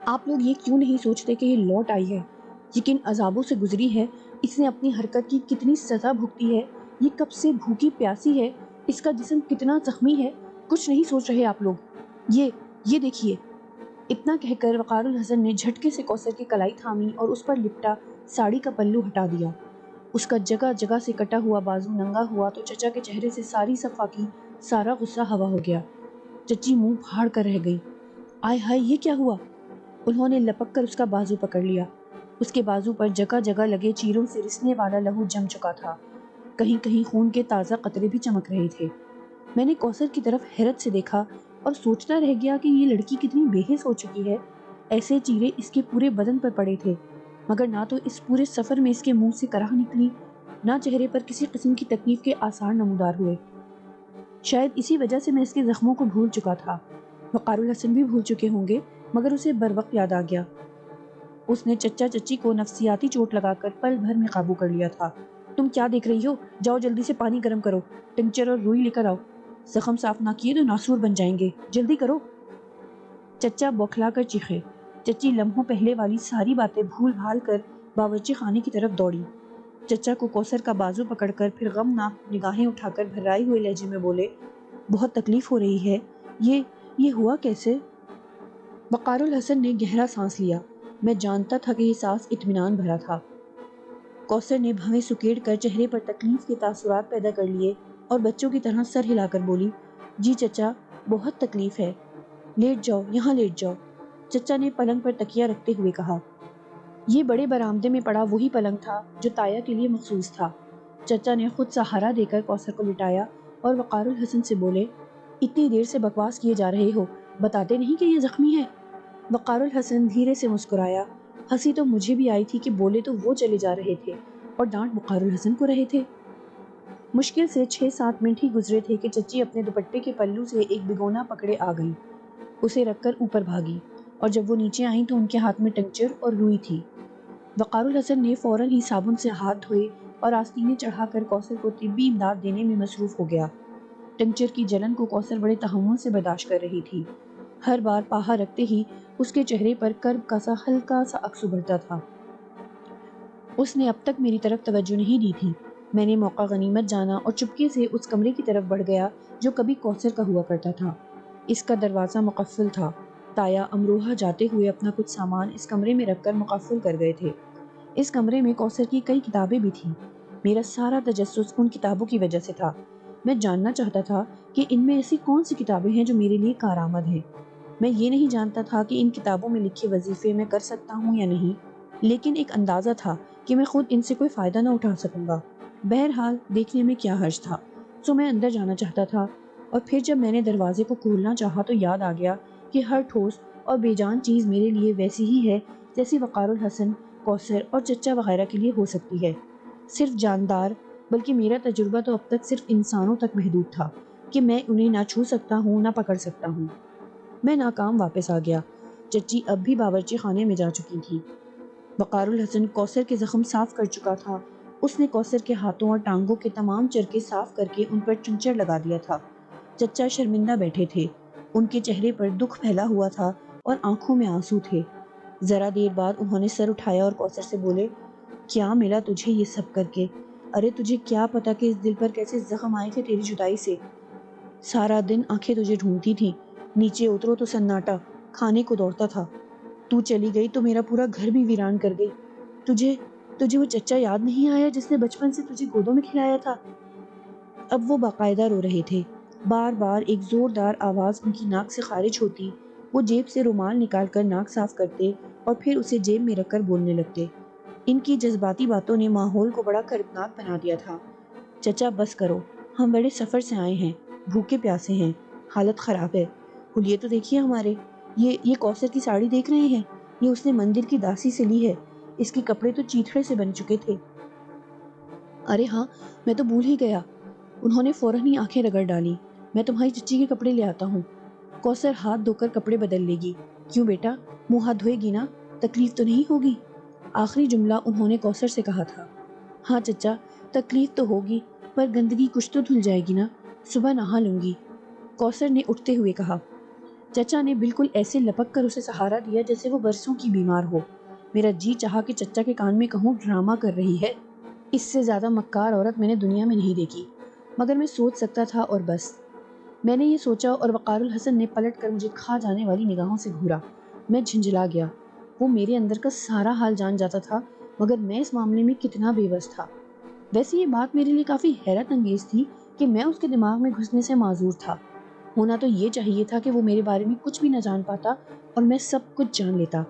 آپ لوگ یہ کیوں نہیں سوچتے کہ یہ لوٹ آئی ہے، یہ کن عذابوں سے گزری ہے، اس نے اپنی حرکت کی کتنی سزا بھگتی ہے، یہ کب سے بھوکی پیاسی ہے، اس کا جسم کتنا زخمی ہے، کچھ نہیں سوچ رہے آپ لوگ؟ یہ دیکھیے۔ اتنا کہہ کر وقار الحسن نے جھٹکے سے کوثر کی کلائی تھامی اور اس پر لپٹا ساڑی کا پلو ہٹا دیا۔ اس کا جگہ جگہ سے کٹا ہوا بازو ننگا ہوا تو چچا کے چہرے سے ساری صفا کی سارا غصہ ہوا ہو گیا۔ چچی منہ پھاڑ کر رہ گئی۔ آئے ہائے، یہ کیا ہوا؟ انہوں نے لپک کر اس کا بازو پکڑ لیا۔ اس کے بازو پر جگہ جگہ لگے چیروں سے رسنے والا لہو جم چکا تھا، کہیں کہیں خون کے تازہ قطرے بھی چمک رہے تھے۔ میں نے کوثر کی طرف حیرت سے دیکھا اور سوچتا رہ گیا کہ یہ لڑکی کتنی بے حس ہو چکی ہے۔ ایسے چیرے اس کے پورے بدن پر پڑے تھے، مگر نہ تو اس پورے سفر میں اس کے منہ سے کراہ نکلی، نہ چہرے پر کسی قسم کی تکلیف کے آثار نمودار ہوئے۔ شاید اسی وجہ سے میں اس کے زخموں کو بھول چکا تھا۔ وقار الحسن بھی بھول چکے ہوں گے، مگر اسے بر وقت یاد آ گیا۔ اس نے چچا چچی کو نفسیاتی چوٹ لگا کر پل بھر میں قابو کر لیا تھا۔ تم کیا دیکھ رہی ہو؟ جاؤ جلدی سے پانی گرم کرو، ٹنکچر اور روئی لے کر آؤ۔ زخم صاف نہ کیے تو ناسور بن جائیں گے، جلدی کرو۔ چچا بوکھلا کر چیخے۔ چچی لمحوں پہلے والی ساری باتیں بھول بھال کر باورچی خانے کی طرف دوڑی۔ چچا کو کوثر کا بازو پکڑ کر پھر غمناک نگاہیں اٹھا کر بھرائے ہوئے لہجے میں بولے، بہت تکلیف ہو رہی ہے، یہ ہوا کیسے؟ وقار الحسن نے گہرا سانس لیا۔ میں جانتا تھا کہ یہ سانس اطمینان بھرا تھا۔ کوثر نے بھویں سکیڑ کر چہرے پر تکلیف کے تاثرات پیدا کر لیے اور بچوں کی طرح سر ہلا کر بولی، جی چچا، بہت تکلیف ہے، لیٹ جاؤ، یہاں لیٹ جاؤ۔ چچا نے پلنگ پر تکیہ رکھتے ہوئے کہا۔ یہ بڑے برآمدے میں پڑا وہی پلنگ تھا جو تایا کے لیے مخصوص تھا۔ چچا نے خود سہارا دے کر کوثر کو لٹایا اور وقار الحسن سے بولے، اتنی دیر سے بکواس کیے جا رہے ہو، بتاتے نہیں کہ یہ زخمی ہے؟ وقار الحسن دھیرے سے مسکرایا۔ ہنسی تو مجھے بھی آئی تھی کہ بولے تو وہ چلے جا رہے تھے اور ڈانٹ وقار الحسن کو رہے تھے۔ مشکل سے 6-7 منٹ ہی گزرے تھے کہ چچی اپنے دوپٹے کے پلو سے ایک بگونا پکڑے آ گئی، اسے رکھ کر اوپر بھاگی، اور جب وہ نیچے آئیں تو ان کے ہاتھ میں ٹنکچر اور روئی تھی۔ وقار الحسن نے فوراً ہی صابن سے ہاتھ دھوئے اور آستینے چڑھا کر کوثر کو طبی امداد دینے میں مصروف ہو گیا۔ ٹنکچر کی جلن کو کوثر بڑے تحمل سے برداشت کر رہی تھی۔ ہر بار پاہا رکھتے ہی اس کے چہرے پر کرب کا سا ہلکا سا عکس ابھرتا تھا۔ اس نے اب تک میری طرف توجہ نہیں دی تھی۔ میں نے موقع غنیمت جانا اور چپکے سے اس کمرے کی طرف بڑھ گیا جو کبھی کوثر کا ہوا کرتا تھا۔ اس کا دروازہ مقفل تھا۔ تایا امروہہ جاتے ہوئے اپنا کچھ سامان اس کمرے میں رکھ کر مقفل کر گئے تھے۔ اس کمرے میں کوثر کی کئی کتابیں بھی تھیں۔ میرا سارا تجسس ان کتابوں کی وجہ سے تھا۔ میں جاننا چاہتا تھا کہ ان میں ایسی کون سی کتابیں ہیں جو میرے لیے کارآمد ہیں۔ میں یہ نہیں جانتا تھا کہ ان کتابوں میں لکھے وظیفے میں کر سکتا ہوں یا نہیں، لیکن ایک اندازہ تھا کہ میں خود ان سے کوئی فائدہ نہ اٹھا سکوں گا۔ بہرحال دیکھنے میں کیا حرج تھا، سو میں اندر جانا چاہتا تھا، اور پھر جب میں نے دروازے کو کھولنا چاہا تو یاد آ گیا کہ ہر ٹھوس اور بے جان چیز میرے لیے ویسی ہی ہے جیسی وقار الحسن، کوثر اور چچا وغیرہ کے لیے ہو سکتی ہے۔ صرف جاندار، بلکہ میرا تجربہ تو اب تک صرف انسانوں تک محدود تھا کہ میں انہیں نہ چھو سکتا ہوں نہ پکڑ سکتا ہوں۔ میں ناکام واپس آ گیا۔ چچی اب بھی باورچی خانے میں جا چکی تھی۔ وقار الحسن کوثر کے زخم صاف کر چکا تھا۔ اس نے کوثر کے ہاتھوں اور ٹانگوں کے تمام چرکے صاف کر کے ان پر ٹنچر لگا دیا تھا۔ چچا شرمندہ بیٹھے تھے، ان کے چہرے پر دکھ پھیلا ہوا تھا اور آنکھوں میں آنسو تھے۔ ذرا دیر بعد انہوں نے سر اٹھایا اور کوثر سے بولے، کیا ملا تجھے یہ سب کر کے؟ ارے تجھے کیا پتا کہ اس دل پر کیسے زخم آئے تھے تیری جدائی سے؟ سارا دن آنکھیں تجھے ڈھونڈتی تھیں، نیچے اترو تو سناٹا، کھانے کو دوڑتا تھا۔ تو چلی گئی تو میرا پورا گھر بھی ویران کر گئی۔ تجھے وہ چچا یاد نہیں آیا جس نے بچپن سے تجھے گودوں میں کھلایا تھا؟ اب وہ باقاعدہ رو رہے تھے۔ بار بار ایک زوردار آواز ان کی ناک سے خارج ہوتی، وہ جیب سے رومال نکال کر ناک صاف کرتے اور پھر اسے جیب میں رکھ کر بولنے لگتے۔ ان کی جذباتی باتوں نے ماحول کو بڑا کربناک بنا دیا تھا۔ چچا بس کرو، ہم بڑے سفر سے آئے ہیں، بھوکے پیاسے ہیں، حالت خراب ہے۔ حلیے تو دیکھیے ہمارے، یہ کوثر کی ساڑی دیکھ رہے ہیں؟ یہ اس نے مندر کی داسی سے لی ہے، اس کے کپڑے تو چیتھڑے سے بن چکے تھے۔ ارے ہاں، میں تو بھول ہی گیا۔ انہوں نے فوراً ہی آنکھیں رگڑ ڈالی۔ میں تمہاری چچی کے کپڑے لے آتا ہوں۔ کوثر ہاتھ دھو کر کپڑے بدل لے گی۔ کیوں بیٹا، منہ ہاتھ دھوئے گی نا؟ تکلیف تو نہیں ہوگی؟ آخری جملہ انہوں نے کوثر سے کہا تھا۔ ہاں چچا، تکلیف تو ہوگی، پر گندگی کچھ تو دھل جائے گی نا، صبح نہا لوں گی، کوثر نے اٹھتے ہوئے کہا۔ چچا نے بالکل ایسے لپک کر اسے سہارا دیا جیسے وہ برسوں کی بیمار ہو۔ میرا جی چاہا کہ چچا کے کان میں کہوں ڈرامہ کر رہی ہے، اس سے زیادہ مکار عورت میں نے دنیا میں نہیں دیکھی، مگر میں سوچ سکتا تھا اور بس۔ میں نے یہ سوچا اور وقار الحسن نے پلٹ کر مجھے کھا جانے والی نگاہوں سے گھورا۔ میں جھنجھلا گیا۔ وہ میرے اندر کا سارا حال جان جاتا تھا، مگر میں اس معاملے میں کتنا بے بس تھا۔ ویسے یہ بات میرے لیے کافی حیرت انگیز تھی کہ میں اس کے دماغ میں گھسنے سے معذور تھا۔ ہونا تو یہ چاہیے تھا کہ وہ میرے بارے میں کچھ بھی نہ جان پاتا اور میں سب کچھ جان لیتا،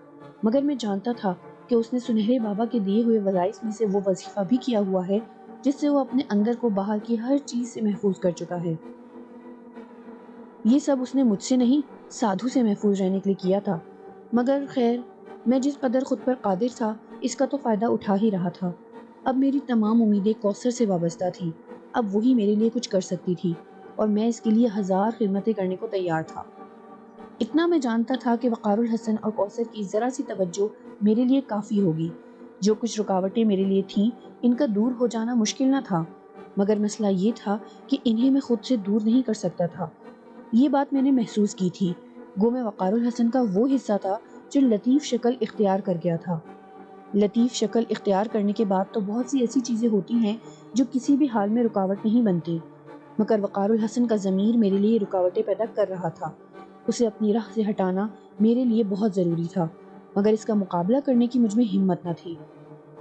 مگر میں جانتا تھا کہ اس نے سنہرے بابا کے دیے ہوئے وظائف میں سے وہ وظیفہ بھی کیا ہوا ہے جس سے وہ اپنے اندر کو باہر کی ہر چیز سے محفوظ کر چکا ہے۔ یہ سب اس نے مجھ سے نہیں، سادھو سے محفوظ رہنے کے لیے کیا تھا، مگر خیر میں جس قدر خود پر قادر تھا اس کا تو فائدہ اٹھا ہی رہا تھا۔ اب میری تمام امیدیں کوثر سے وابستہ تھیں، اب وہی میرے لیے کچھ کر سکتی تھی اور میں اس کے لیے 1000 خدمتیں کرنے کو تیار تھا۔ اتنا میں جانتا تھا کہ وقار الحسن اور کوثر کی ذرا سی توجہ میرے لیے کافی ہوگی۔ جو کچھ رکاوٹیں میرے لیے تھیں ان کا دور ہو جانا مشکل نہ تھا، مگر مسئلہ یہ تھا کہ انہیں میں خود سے دور نہیں کر سکتا تھا۔ یہ بات میں نے محسوس کی تھی، گو میں وقار الحسن کا وہ حصہ تھا جو لطیف شکل اختیار کر گیا تھا۔ لطیف شکل اختیار کرنے کے بعد تو بہت سی ایسی چیزیں ہوتی ہیں جو کسی بھی حال میں رکاوٹ نہیں بنتی، مگر وقار الحسن کا ضمیر میرے لیے رکاوٹیں پیدا کر رہا تھا۔ اسے اپنی راہ سے ہٹانا میرے لیے بہت ضروری تھا، مگر اس کا مقابلہ کرنے کی مجھ میں ہمت نہ تھی۔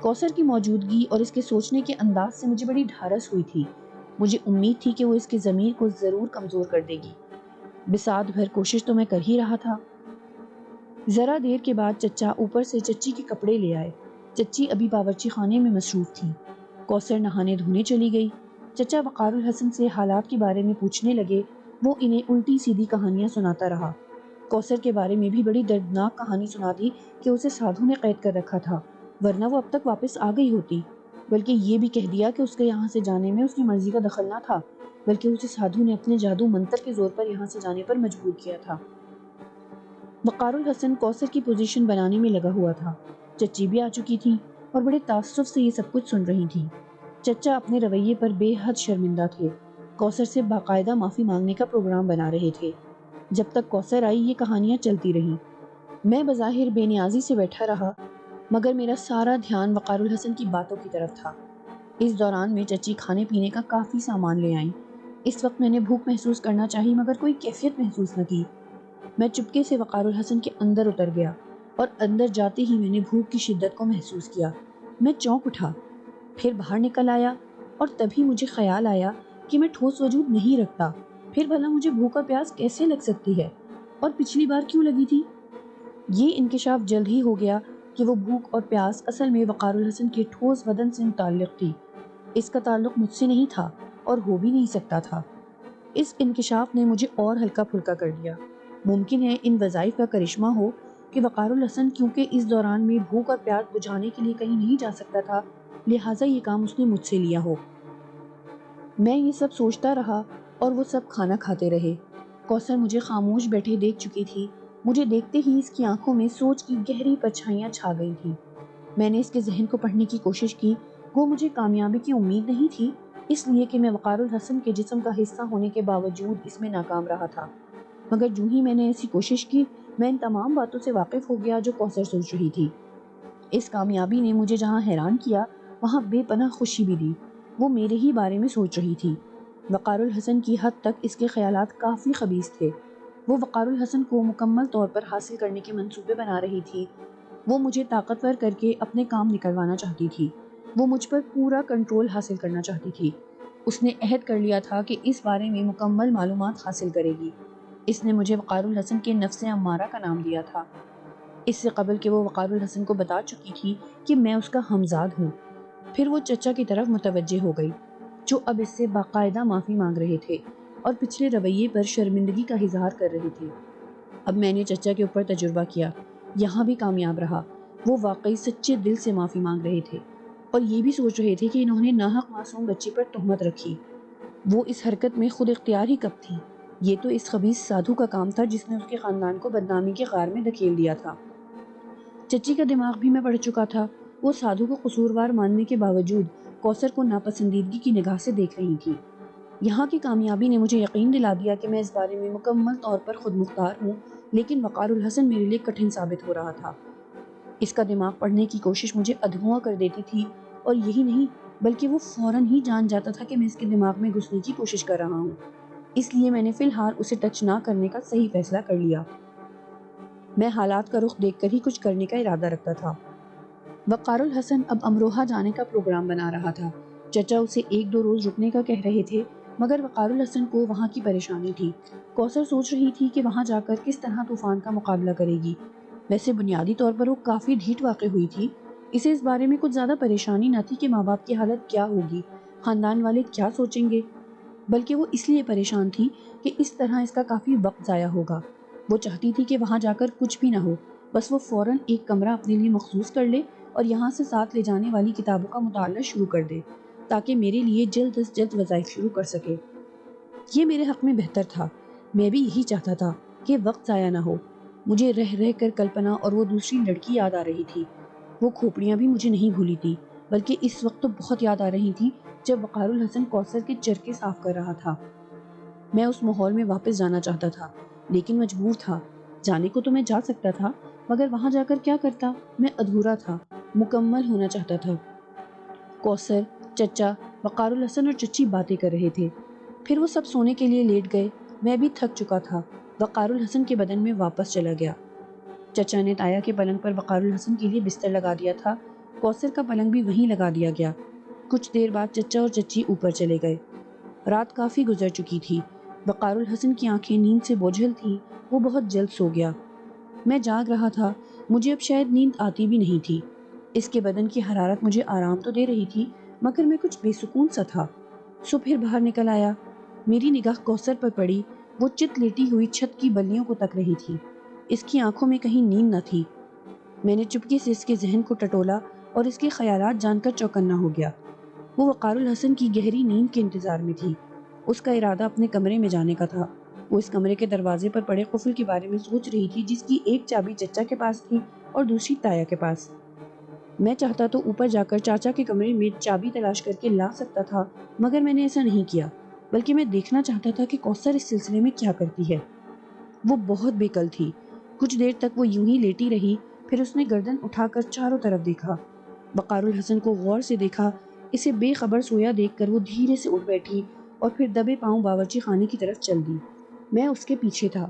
کوثر کی موجودگی اور اس کے سوچنے کے انداز سے مجھے بڑی ڈھارس ہوئی تھی۔ مجھے امید تھی کہ وہ اس کے ضمیر کو ضرور کمزور کر دے گی۔ بساط بھر کوشش تو میں کر ہی رہا تھا۔ ذرا دیر کے بعد چچا اوپر سے چچی کے کپڑے لے آئے۔ چچی ابھی باورچی خانے میں مصروف تھی۔ کوثر نہانے دھونے چلی گئی۔ چچا وقار الحسن سے حالات کے بارے میں پوچھنے لگے۔ وہ انہیں الٹی سیدھی کہانیاں سناتا رہا۔ کوثر کے بارے میں بھی بڑی دردناک کہانی سنا دی کہ اسے سادھو نے قید کر رکھا تھا، ورنہ وہ اب تک واپس آ گئی ہوتی۔ بلکہ یہ بھی کہہ دیا کہ اس کے یہاں سے جانے میں اس کی مرضی کا دخل نہ تھا، بلکہ اسے سادھو نے اپنے جادو منتر کے زور پر یہاں سے جانے پر مجبور کیا تھا۔ وقار الحسن کوثر کی پوزیشن بنانے میں لگا ہوا تھا۔ چچی بھی آ چکی تھی اور بڑے تعصب سے یہ سب کچھ سن رہی تھی۔ چچا اپنے رویے پر بے حد شرمندہ تھے، کوثر سے باقاعدہ معافی مانگنے کا پروگرام بنا رہے تھے۔ جب تک کوثر آئی یہ کہانیاں چلتی رہیں۔ میں بظاہر بے نیازی سے بیٹھا رہا، مگر میرا سارا دھیان وقار الحسن کی باتوں کی طرف تھا۔ اس دوران میں چچی کھانے پینے کا کافی سامان لے آئیں۔ اس وقت میں نے بھوک محسوس کرنا چاہی مگر کوئی کیفیت محسوس نہ کی۔ میں چپکے سے وقار الحسن کے اندر اتر گیا اور اندر جاتے ہی میں نے بھوک کی شدت کو محسوس کیا۔ میں چونک اٹھا، پھر باہر نکل آیا اور تبھی مجھے خیال آیا کہ میں ٹھوس وجود نہیں رکھتا، پھر بھلا مجھے بھوک اور پیاس کیسے لگ سکتی ہے اور پچھلی بار کیوں لگی تھی؟ یہ انکشاف جلد ہی ہو گیا کہ وہ بھوک اور پیاس اصل میں وقار الحسن کے ٹھوس بدن سے متعلق تھی۔ اس کا تعلق مجھ سے نہیں تھا اور ہو بھی نہیں سکتا تھا۔ اس انکشاف نے مجھے اور ہلکا پھلکا کر دیا۔ ممکن ہے ان وظائف کا کرشمہ ہو کہ وقار الحسن کیونکہ اس دوران میں بھوک اور پیاس بجھانے کے لیے کہیں نہیں جا سکتا تھا، لہٰذا یہ کام اس نے مجھ سے لیا ہو۔ میں یہ سب سوچتا رہا اور وہ سب کھانا کھاتے رہے۔ کوثر مجھے خاموش بیٹھے دیکھ چکی تھی۔ مجھے دیکھتے ہی اس کی آنکھوں میں سوچ کی گہری پرچھائیاں چھا گئی تھیں۔ میں نے اس کے ذہن کو پڑھنے کی کوشش کی۔ وہ مجھے کامیابی کی امید نہیں تھی، اس لیے کہ میں وقار الحسن کے جسم کا حصہ ہونے کے باوجود اس میں ناکام رہا تھا، مگر جو ہی میں نے ایسی کوشش کی میں ان تمام باتوں سے واقف ہو گیا جو کوثر سوچ رہی تھی۔ اس کامیابی نے مجھے جہاں حیران کیا وہاں بے پناہ خوشی بھی دی۔ وہ میرے ہی بارے میں سوچ رہی تھی۔ وقار الحسن کی حد تک اس کے خیالات کافی خبیث تھے۔ وہ وقار الحسن کو مکمل طور پر حاصل کرنے کے منصوبے بنا رہی تھی۔ وہ مجھے طاقتور کر کے اپنے کام نکلوانا چاہتی تھی۔ وہ مجھ پر پورا کنٹرول حاصل کرنا چاہتی تھی۔ اس نے عہد کر لیا تھا کہ اس بارے میں مکمل معلومات حاصل کرے گی۔ اس نے مجھے وقار الحسن کے نفس امارہ کا نام دیا تھا، اس سے قبل کہ وہ وقار الحسن کو بتا چکی تھی کہ میں اس کا ہمزاد ہوں۔ پھر وہ چچا کی طرف متوجہ ہو گئی، جو اب اس سے باقاعدہ معافی مانگ رہے تھے اور پچھلے رویے پر شرمندگی کا اظہار کر رہے تھے۔ اب میں نے چچا کے اوپر تجربہ کیا، یہاں بھی کامیاب رہا۔ وہ واقعی سچے دل سے معافی مانگ رہے تھے اور یہ بھی سوچ رہے تھے کہ انہوں نے ناحق معصوم بچی پر تہمت رکھی۔ وہ اس حرکت میں خود اختیار ہی کب تھی؟ یہ تو اس خبیث سادھو کا کام تھا جس نے اس کے خاندان کو بدنامی کے غار میں دھکیل دیا تھا۔ چچی کا دماغ بھی میں پڑھ چکا تھا۔ وہ سادھو کو قصوروار ماننے کے باوجود کوثر کو ناپسندیدگی کی نگاہ سے دیکھ رہی تھی۔ یہاں کی کامیابی نے مجھے یقین دلا دیا کہ میں اس بارے میں مکمل طور پر خود مختار ہوں، لیکن وقار الحسن میرے لیے کٹھن ثابت ہو رہا تھا۔ اس کا دماغ پڑھنے کی کوشش مجھے ادھواں کر دیتی تھی، اور یہی نہیں بلکہ وہ فوراً ہی جان جاتا تھا کہ میں اس کے دماغ میں گھسنے کی کوشش کر رہا ہوں۔ اس لیے میں نے فی الحال اسے ٹچ نہ کرنے کا صحیح فیصلہ کر لیا۔ میں حالات کا رخ دیکھ کر ہی کچھ کرنے کا ارادہ رکھتا تھا۔ وقار الحسن اب امروہہ جانے کا پروگرام بنا رہا تھا۔ چچا اسے 1-2 روز رکنے کا کہہ رہے تھے، مگر وقار الحسن کو وہاں کی پریشانی تھی۔ کوثر سوچ رہی تھی کہ وہاں جا کر کس طرح طوفان کا مقابلہ کرے گی۔ ویسے بنیادی طور پر وہ کافی ڈھیٹ واقع ہوئی تھی۔ اسے اس بارے میں کچھ زیادہ پریشانی نہ تھی کہ ماں باپ کی حالت کیا ہوگی، خاندان والے کیا سوچیں گے، بلکہ وہ اس لیے پریشان تھی کہ اس طرح اس کا کافی وقت ضائع ہوگا۔ وہ چاہتی تھی کہ وہاں جا کر کچھ بھی نہ ہو، بس وہ فوراً ایک کمرہ اپنے لیے مخصوص کر لے اور یہاں سے ساتھ لے جانے والی کتابوں کا مطالعہ شروع کر دے، تاکہ میرے لیے جلد از جلد وظائف شروع کر سکے۔ یہ میرے حق میں بہتر تھا۔ میں بھی یہی چاہتا تھا کہ وقت ضائع نہ ہو۔ مجھے رہ رہ کر کلپنا اور وہ دوسری لڑکی یاد آ رہی تھی۔ وہ کھوپڑیاں بھی مجھے نہیں بھولی تھی، بلکہ اس وقت تو بہت یاد آ رہی تھی جب وقار الحسن کوثر کے چرکے صاف کر رہا تھا۔ میں اس ماحول میں واپس جانا چاہتا تھا، لیکن مجبور تھا۔ جانے کو تو میں جا سکتا تھا، مگر وہاں جا کر کیا کرتا؟ میں ادھورا تھا، مکمل ہونا چاہتا تھا۔ کوثر، چچا، وقار الحسن اور چچی باتیں کر رہے تھے۔ پھر وہ سب سونے کے لیے لیٹ گئے۔ میں بھی تھک چکا تھا۔ وقار الحسن کے بدن میں واپس چلا گیا۔ چچا نے تایا کے پلنگ پر وقار الحسن کے لیے بستر لگا دیا تھا۔ کوثر کا پلنگ بھی وہیں لگا دیا گیا۔ کچھ دیر بعد چچا اور چچی اوپر چلے گئے۔ رات کافی گزر چکی تھی۔ وقار الحسن کی آنکھیں نیند سے بوجھل تھیں۔ وہ بہت جلد سو گیا۔ میں جاگ رہا تھا۔ مجھے اب شاید نیند آتی بھی نہیں تھی۔ اس کے بدن کی حرارت مجھے آرام تو دے رہی تھی، مگر میں کچھ بے سکون سا تھا۔ سو پھر باہر نکل آیا۔ میری نگاہ کوثر پر پڑی۔ وہ چت لیٹی ہوئی چھت کی بلیوں کو تک رہی تھی۔ اس کی آنکھوں میں کہیں نیند نہ تھی۔ میں نے چپکے سے اس کے ذہن کو ٹٹولا اور اس کے خیالات جان کر چوکنا ہو گیا۔ وہ وقار الحسن کی گہری نیند کے انتظار میں تھی۔ اس کا ارادہ اپنے کمرے میں جانے کا تھا۔ وہ اس کمرے کے دروازے پر پڑے قفل کے بارے میں سوچ رہی تھی، جس کی ایک چابی چچا کے پاس تھی اور دوسری تایا کے پاس۔ میں چاہتا تو اوپر جا کر چاچا کے کمرے میں چابی تلاش کر کے لا سکتا تھا، مگر میں نے ایسا نہیں کیا، بلکہ میں دیکھنا چاہتا تھا کہ کوثر اس سلسلے میں کیا کرتی ہے۔ وہ بہت بے کل تھی۔ کچھ دیر تک وہ یوں ہی لیٹی رہی، پھر اس نے گردن اٹھا کر چاروں طرف دیکھا۔ وقار الحسن کو غور سے دیکھا۔ اسے بے خبر سویا دیکھ کر وہ دھیرے سے اٹھ بیٹھی اور پھر دبے پاؤں باورچی خانے کی طرف چل دی۔ میں اس کے پیچھے تھا۔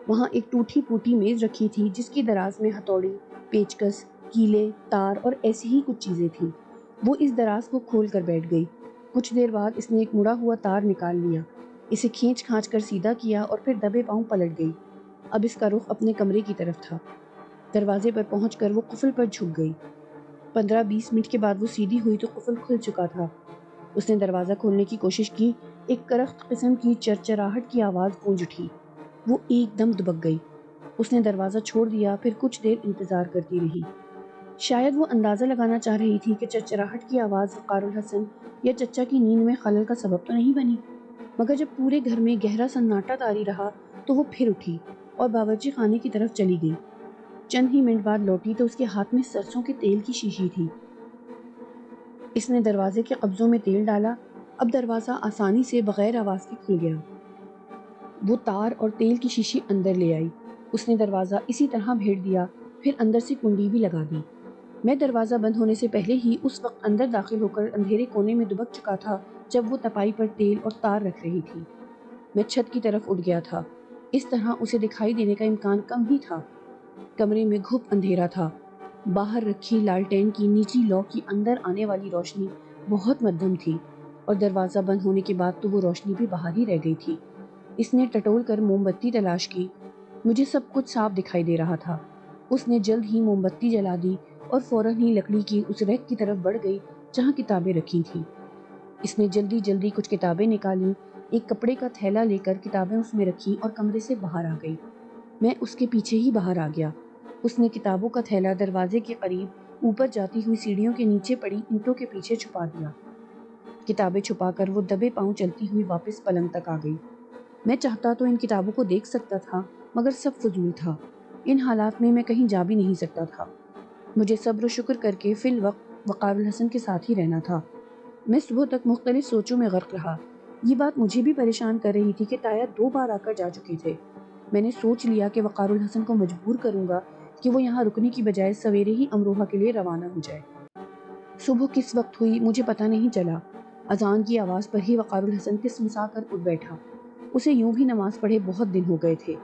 وہاں ایک ٹوٹی پھوٹی میز رکھی تھی، جس کی دراز میں ہتھوڑی، پیچکس، کیلے، تار اور ایسی ہی کچھ چیزیں تھیں۔ وہ اس دراز کو کھول کر بیٹھ گئی۔ کچھ دیر بعد اس نے ایک مڑا ہوا تار نکال لیا، اسے کھینچ کھانچ کر سیدھا کیا اور پھر دبے پاؤں پلٹ گئی۔ اب اس کا رخ اپنے کمرے کی طرف تھا۔ دروازے پر پہنچ کر وہ قفل پر جھک گئی۔ 15-20 منٹ کے بعد وہ سیدھی ہوئی تو قفل کھل چکا تھا۔ اس نے دروازہ کھولنے کی کوشش کی۔ ایک کرخت قسم کی چرچراہٹ کی آواز گونج اٹھی۔ وہ ایک دم دبک گئی۔ اس نے دروازہ چھوڑ دیا، پھر کچھ دیر انتظار کرتی رہی۔ شاید وہ اندازہ لگانا چاہ رہی تھی کہ چرچراہٹ کی آواز وقار الحسن یا چچا کی نیند میں خلل کا سبب تو نہیں بنی، مگر جب پورے گھر میں گہرا سناٹا طاری رہا تو وہ پھر اٹھی اور باورچی خانے کی طرف چلی گئی۔ چند ہی منٹ بعد لوٹی تو اس کے ہاتھ میں سرسوں کے تیل کی شیشی تھی۔ اس نے دروازے کے قبضوں میں تیل ڈالا۔ اب دروازہ آسانی سے بغیر آواز کے کھل گیا۔ وہ تار اور تیل کی شیشی اندر لے آئی۔ اس نے دروازہ اسی طرح بھیڑ دیا، پھر اندر سے کنڈی بھی لگا دی۔ میں دروازہ بند ہونے سے پہلے ہی اس وقت اندر داخل ہو کر اندھیرے کونے میں دبک چکا تھا جب وہ تپائی پر تیل اور تار رکھ رہی تھی۔ میں چھت کی طرف اٹھ گیا تھا۔ اس طرح اسے دکھائی دینے کا امکان کم ہی تھا۔ کمرے میں گھپ اندھیرا تھا۔ باہر رکھی لالٹین کی نیچی لو کی اندر آنے والی روشنی بہت مدھم تھی، اور دروازہ بند ہونے کے بعد تو وہ روشنی بھی باہر ہی رہ گئی تھی۔ اس نے ٹٹول کر موم بتی تلاش کی۔ مجھے سب کچھ صاف دکھائی دے رہا تھا۔ اس نے جلد ہی موم بتی جلا دی اور فوراً ہی لکڑی کی اس ریک کی طرف بڑھ گئی جہاں کتابیں رکھی تھیں۔ اس نے جلدی جلدی کچھ کتابیں نکالیں، ایک کپڑے کا تھیلا لے کر کتابیں اس میں رکھی اور کمرے سے باہر آ گئی۔ میں اس کے پیچھے ہی باہر آ گیا۔ اس نے کتابوں کا تھیلا دروازے کے قریب اوپر جاتی ہوئی سیڑھیوں کے نیچے پڑی اینٹوں کے پیچھے چھپا دیا۔ کتابیں چھپا کر وہ دبے پاؤں چلتی ہوئی واپس پلنگ تک آ گئی۔ میں چاہتا تو ان کتابوں کو دیکھ سکتا تھا، مگر سب فضول تھا۔ ان حالات میں میں کہیں جا بھی نہیں سکتا تھا۔ مجھے صبر و شکر کر کے فی الوقت وقار الحسن کے ساتھ ہی رہنا تھا۔ میں صبح تک مختلف سوچوں میں غرق رہا۔ یہ بات مجھے بھی پریشان کر رہی تھی کہ تایا 2 بار آ کر جا چکے تھے۔ میں نے سوچ لیا کہ وقار الحسن کو مجبور کروں گا کہ وہ یہاں رکنے کی بجائے سویرے ہی امروہہ کے لیے روانہ ہو جائے۔ صبح کس وقت ہوئی مجھے پتہ نہیں چلا۔ اذان کی آواز پر ہی وقار الحسن کسمسا کر اٹھ بیٹھا۔ اسے یوں بھی نماز پڑھے بہت دن ہو گئے تھے۔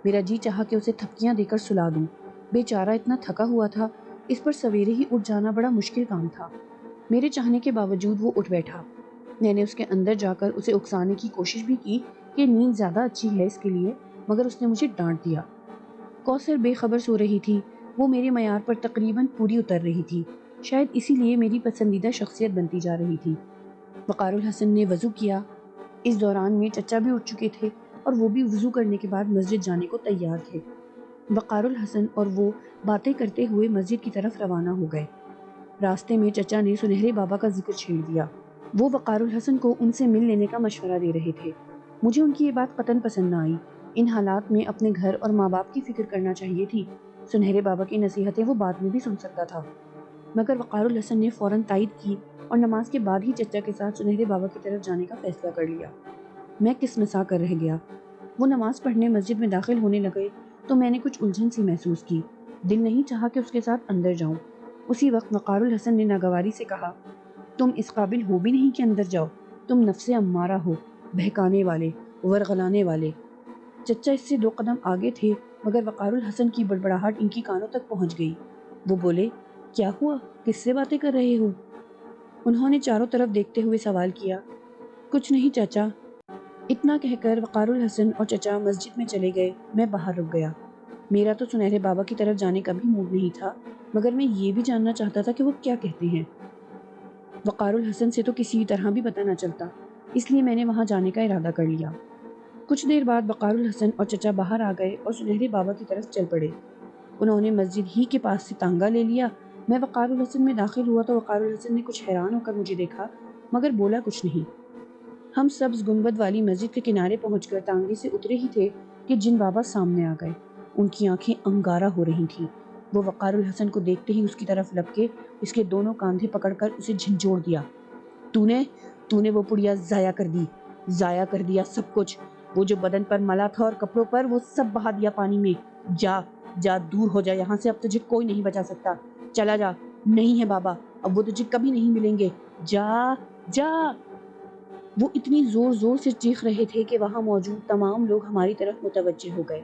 میرا جی چاہا کہ اسے تھپکیاں دے کر سلا دوں۔ بیچارہ اتنا تھکا ہوا تھا، اس پر سویرے ہی اٹھ جانا بڑا مشکل کام تھا۔ میرے چاہنے کے باوجود وہ اٹھ بیٹھا۔ میں نے اس کے اندر جا کر اسے اکسانے کی کوشش بھی کی کہ نیند زیادہ اچھی ہے اس کے لیے، مگر اس نے مجھے ڈانٹ دیا۔ کوثر بے خبر سو رہی تھی، وہ میرے معیار پر تقریباً پوری اتر رہی تھی، شاید اسی لیے میری پسندیدہ شخصیت بنتی جا رہی تھی۔ وقار الحسن نے وضو کیا۔ اس دوران میں چچا بھی اٹھ چکے تھے اور وہ بھی وضو کرنے کے بعد مسجد جانے کو تیار تھے۔ وقار الحسن اور وہ باتیں کرتے ہوئے مسجد کی طرف روانہ ہو گئے۔ راستے میں چچا نے سنہرے بابا کا ذکر چھیڑ دیا۔ وہ وقار الحسن کو ان سے مل لینے کا مشورہ دے رہے تھے۔ مجھے ان کی یہ بات قطعاً پسند نہ آئی۔ ان حالات میں اپنے گھر اور ماں باپ کی فکر کرنا چاہیے تھی۔ سنہرے بابا کی نصیحتیں وہ بعد میں بھی سن سکتا تھا، مگر وقار الحسن نے فوراً تائید کی اور نماز کے بعد ہی چچا کے ساتھ سنہرے بابا کی طرف جانے کا فیصلہ کر لیا۔ میں کسمسا کر رہ گیا۔ وہ نماز پڑھنے مسجد میں داخل ہونے لگے تو میں نے کچھ الجھن سی محسوس کی۔ دل نہیں چاہا کہ اس کے ساتھ اندر جاؤں۔ اسی وقت وقار الحسن نے ناگواری سے کہا، تم اس قابل ہو بھی نہیں کہ اندر جاؤ، تم نفس امارہ ہو، بہکانے والے، ورغلانے والے۔ چچا اس سے 2 قدم آگے تھے، مگر وقار الحسن کی بڑبڑاہٹ ان کی کانوں تک پہنچ گئی۔ وہ بولے، کیا ہوا؟ کس سے باتیں کر رہے ہو؟ انہوں نے چاروں طرف دیکھتے ہوئے سوال کیا۔ کچھ نہیں چچا۔ اتنا کہہ کر وقار الحسن اور چچا مسجد میں چلے گئے۔ میں باہر رک گیا۔ میرا تو سنہرے بابا کی طرف جانے کا بھی موڈ نہیں تھا، مگر میں یہ بھی جاننا چاہتا تھا کہ وہ کیا کہتے ہیں۔ وقار الحسن سے تو کسی طرح بھی پتہ نہ چلتا، اس لیے میں نے وہاں جانے کا ارادہ کر لیا۔ کچھ دیر بعد وقار الحسن اور چچا باہر آ گئے اور سنہرے بابا کی طرف چل پڑے۔ انہوں نے مسجد ہی کے پاس سے تانگا لے لیا۔ میں وقار الحسن میں داخل ہوا تو وقار الحسن نے کچھ حیران ہو کر مجھے دیکھا، مگر بولا کچھ نہیں۔ ہم سبز گنبد والی مسجد کے کنارے پہنچ کر تانگے سے اترے ہی تھے کہ جن بابا سامنے آ گئے۔ ان کی آنکھیں انگارہ ہو رہی تھیں۔ وہ وقار الحسن کو دیکھتے ہی اس کی طرف لپکے، اس کے دونوں کاندھے پکڑ کر اسے جھنجھوڑ دیا۔ تو نے وہ پڑیا ضائع کر دیا سب کچھ۔ وہ جو بدن پر ملا تھا اور کپڑوں پر، وہ سب بہا دیا پانی میں۔ جا دور ہو جا یہاں سے، اب تجھے کوئی نہیں بچا سکتا۔ چلا جا۔ نہیں ہے بابا، اب وہ تجھے کبھی نہیں ملیں گے۔ جا۔ وہ اتنی زور زور سے چیخ رہے تھے کہ وہاں موجود تمام لوگ ہماری طرف متوجہ ہو گئے۔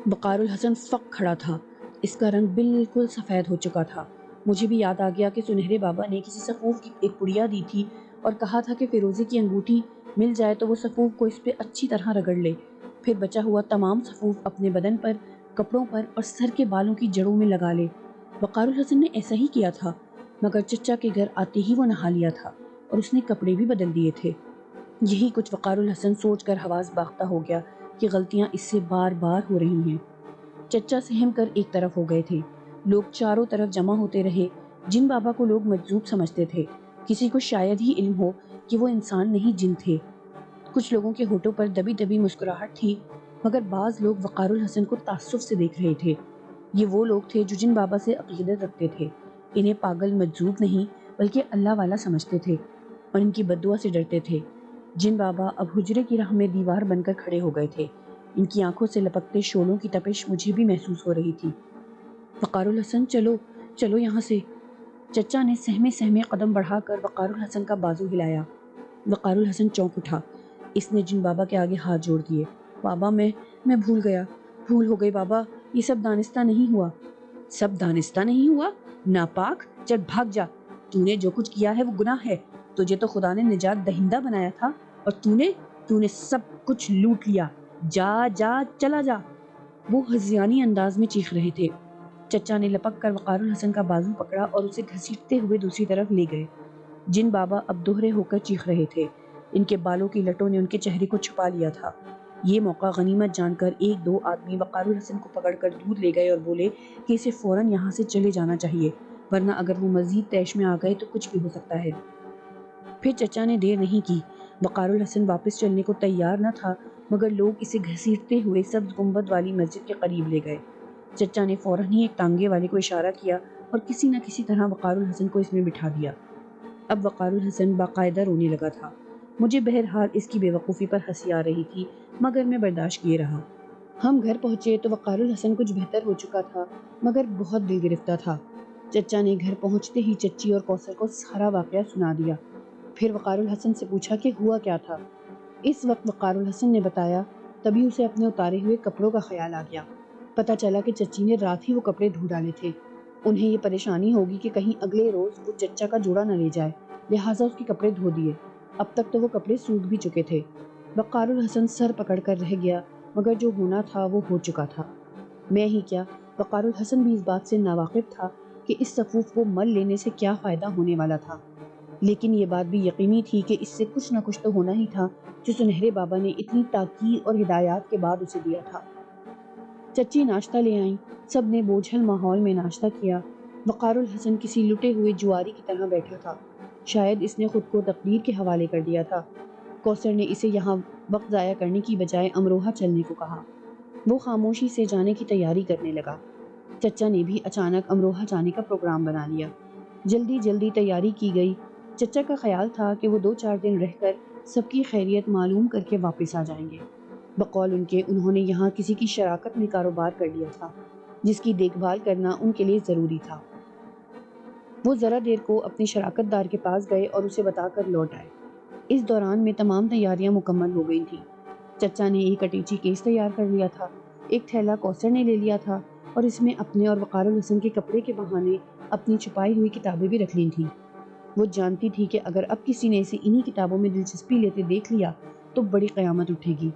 وقار الحسن فق کھڑا تھا، اس کا رنگ بالکل سفید ہو چکا تھا۔ مجھے بھی یاد آ گیا کہ سنہرے بابا نے کسی سفوف کی ایک پڑیا دی تھی اور کہا تھا کہ فیروزے کی انگوٹھی مل جائے تو وہ سفوف کو اس پہ اچھی طرح رگڑ لے، پھر بچا ہوا تمام سفوف اپنے بدن پر، کپڑوں پر اور سر کے بالوں کی جڑوں میں لگا لے۔ وقار الحسن نے ایسا ہی کیا تھا، مگر چچا کے گھر آتے ہی وہ نہا لیا تھا اور اس نے کپڑے بھی بدل دیے تھے۔ یہی کچھ وقار الحسن سوچ کر حواس باختہ ہو گیا کہ غلطیاں اس سے بار بار ہو رہی ہیں۔ چچا سہم کر ایک طرف ہو گئے تھے۔ لوگ چاروں طرف جمع ہوتے رہے۔ جن بابا کو لوگ مجذوب سمجھتے تھے، کسی کو شاید ہی علم ہو کہ وہ انسان نہیں جن تھے۔ کچھ لوگوں کے ہونٹوں پر دبی دبی مسکراہٹ تھی، مگر بعض لوگ وقار الحسن کو تعصب سے دیکھ رہے تھے۔ یہ وہ لوگ تھے جو جن بابا سے عقیدت رکھتے تھے، انہیں پاگل مجذوب نہیں بلکہ اللہ والا سمجھتے تھے اور ان کی بددعا سے ڈرتے تھے۔ جن بابا اب حجرے کی راہ میں دیوار بن کر کھڑے ہو گئے تھے۔ ان کی آنکھوں سے لپکتے شعلوں کی تپش مجھے بھی محسوس ہو رہی تھی۔ وقار الحسن چلو یہاں سے۔ چچا نے سہمے قدم بڑھا کر وقار الحسن کا بازو ہلایا۔ وقار الحسن چونک اٹھا۔ اس نے جن بابا کے آگے ہاتھ جوڑ دیے۔ بابا میں بھول ہو گئی بابا، یہ سب دانستہ نہیں ہوا۔ سب دانستہ نہیں ہوا؟ ناپاک، چل بھاگ جا۔ تو نے جو کچھ کیا ہے وہ گناہ ہے۔ تجھے تو خدا نے نجات دہندہ بنایا تھا اور تو نے سب کچھ لوٹ لیا۔ جا چلا جا۔ وہ ہذیانی انداز میں چیخ رہے تھے۔ چچا نے لپک کر وقار الحسن کا بازو پکڑا اور اسے گھسیٹتے ہوئے دوسری طرف لے گئے۔ جن بابا اب دوہرے ہو کر چیخ رہے تھے۔ ان کے بالوں کی لٹوں نے ان کے چہرے کو چھپا لیا تھا۔ یہ موقع غنیمت جان کر 1-2 آدمی وقار الحسن کو پکڑ کر دور لے گئے اور بولے کہ اسے فوراً یہاں سے چلے جانا چاہیے، ورنہ اگر وہ مزید طیش میں آ گئے تو کچھ بھی ہو سکتا ہے۔ پھر چچا نے دیر نہیں کی۔ وقار الحسن واپس چلنے کو تیار نہ تھا، مگر لوگ اسے گھسیٹتے ہوئے سبز گنبد والی مسجد کے قریب لے گئے۔ چچا نے فوراً ہی ایک تانگے والے کو اشارہ کیا اور کسی نہ کسی طرح وقار الحسن کو اس میں بٹھا دیا۔ اب وقار الحسن باقاعدہ رونے لگا تھا۔ مجھے بہرحال اس کی بے وقوفی پر ہنسی آ رہی تھی، مگر میں برداشت کیے رہا۔ ہم گھر پہنچے تو وقار الحسن کچھ بہتر ہو چکا تھا، مگر بہت دل گرفتہ تھا۔ چچا نے گھر پہنچتے ہی چچی اور کوثر کو سارا واقعہ سنا دیا۔ پھر وقار الحسن سے پوچھا کہ ہوا کیا تھا۔ اس وقت وقار الحسن نے بتایا، تبھی اسے اپنے اتارے ہوئے کپڑوں کا خیال آ گیا۔ پتہ چلا کہ چچی نے رات ہی وہ کپڑے دھو ڈالے تھے۔ انہیں یہ پریشانی ہوگی کہ کہیں اگلے روز وہ چچا کا جوڑا نہ لے جائے، لہٰذا اس کے کپڑے دھو دیے۔ اب تک تو وہ کپڑے سوکھ بھی چکے تھے۔ وقار الحسن سر پکڑ کر رہ گیا، مگر جو ہونا تھا وہ ہو چکا تھا۔ میں ہی کیا، وقار الحسن بھی اس بات سے ناواقف تھا کہ اس سفوف کو مل لینے سے کیا فائدہ ہونے والا تھا، لیکن یہ بات بھی یقینی تھی کہ اس سے کچھ نہ کچھ تو ہونا ہی تھا جو سنہرے بابا نے اتنی تاکید اور ہدایات کے بعد اسے دیا تھا۔ چچی ناشتہ لے آئیں، سب نے بوجھل ماحول میں ناشتہ کیا۔ وقار الحسن کسی لٹے ہوئے جواری کی طرح بیٹھا تھا، شاید اس نے خود کو تقدیر کے حوالے کر دیا تھا۔ کوثر نے اسے یہاں وقت ضائع کرنے کی بجائے امروہہ چلنے کو کہا۔ وہ خاموشی سے جانے کی تیاری کرنے لگا۔ چچا نے بھی اچانک امروہہ جانے کا پروگرام بنا لیا۔ جلدی جلدی تیاری کی گئی۔ چچا کا خیال تھا کہ وہ 2-4 دن رہ کر سب کی خیریت معلوم کر کے واپس آ جائیں گے۔ بقول ان کے انہوں نے یہاں کسی کی شراکت میں کاروبار کر لیا تھا، جس کی دیکھ بھال کرنا ان کے لیے ضروری تھا۔ وہ ذرا دیر کو اپنے شراکت دار کے پاس گئے اور اسے بتا کر لوٹ آئے۔ اس دوران میں تمام تیاریاں مکمل ہو گئی تھیں۔ چچا نے ایک اٹیچی کیس تیار کر لیا تھا، ایک تھیلا کوثر نے لے لیا تھا اور اس میں اپنے اور وقار الحسن کے کپڑے کے بہانے اپنی چھپائی ہوئی کتابیں بھی رکھ لی تھیں۔ وہ جانتی تھی کہ اگر اب کسی نے اسے انہی کتابوں میں دلچسپی لیتے دیکھ لیا تو بڑی قیامت اٹھے گی۔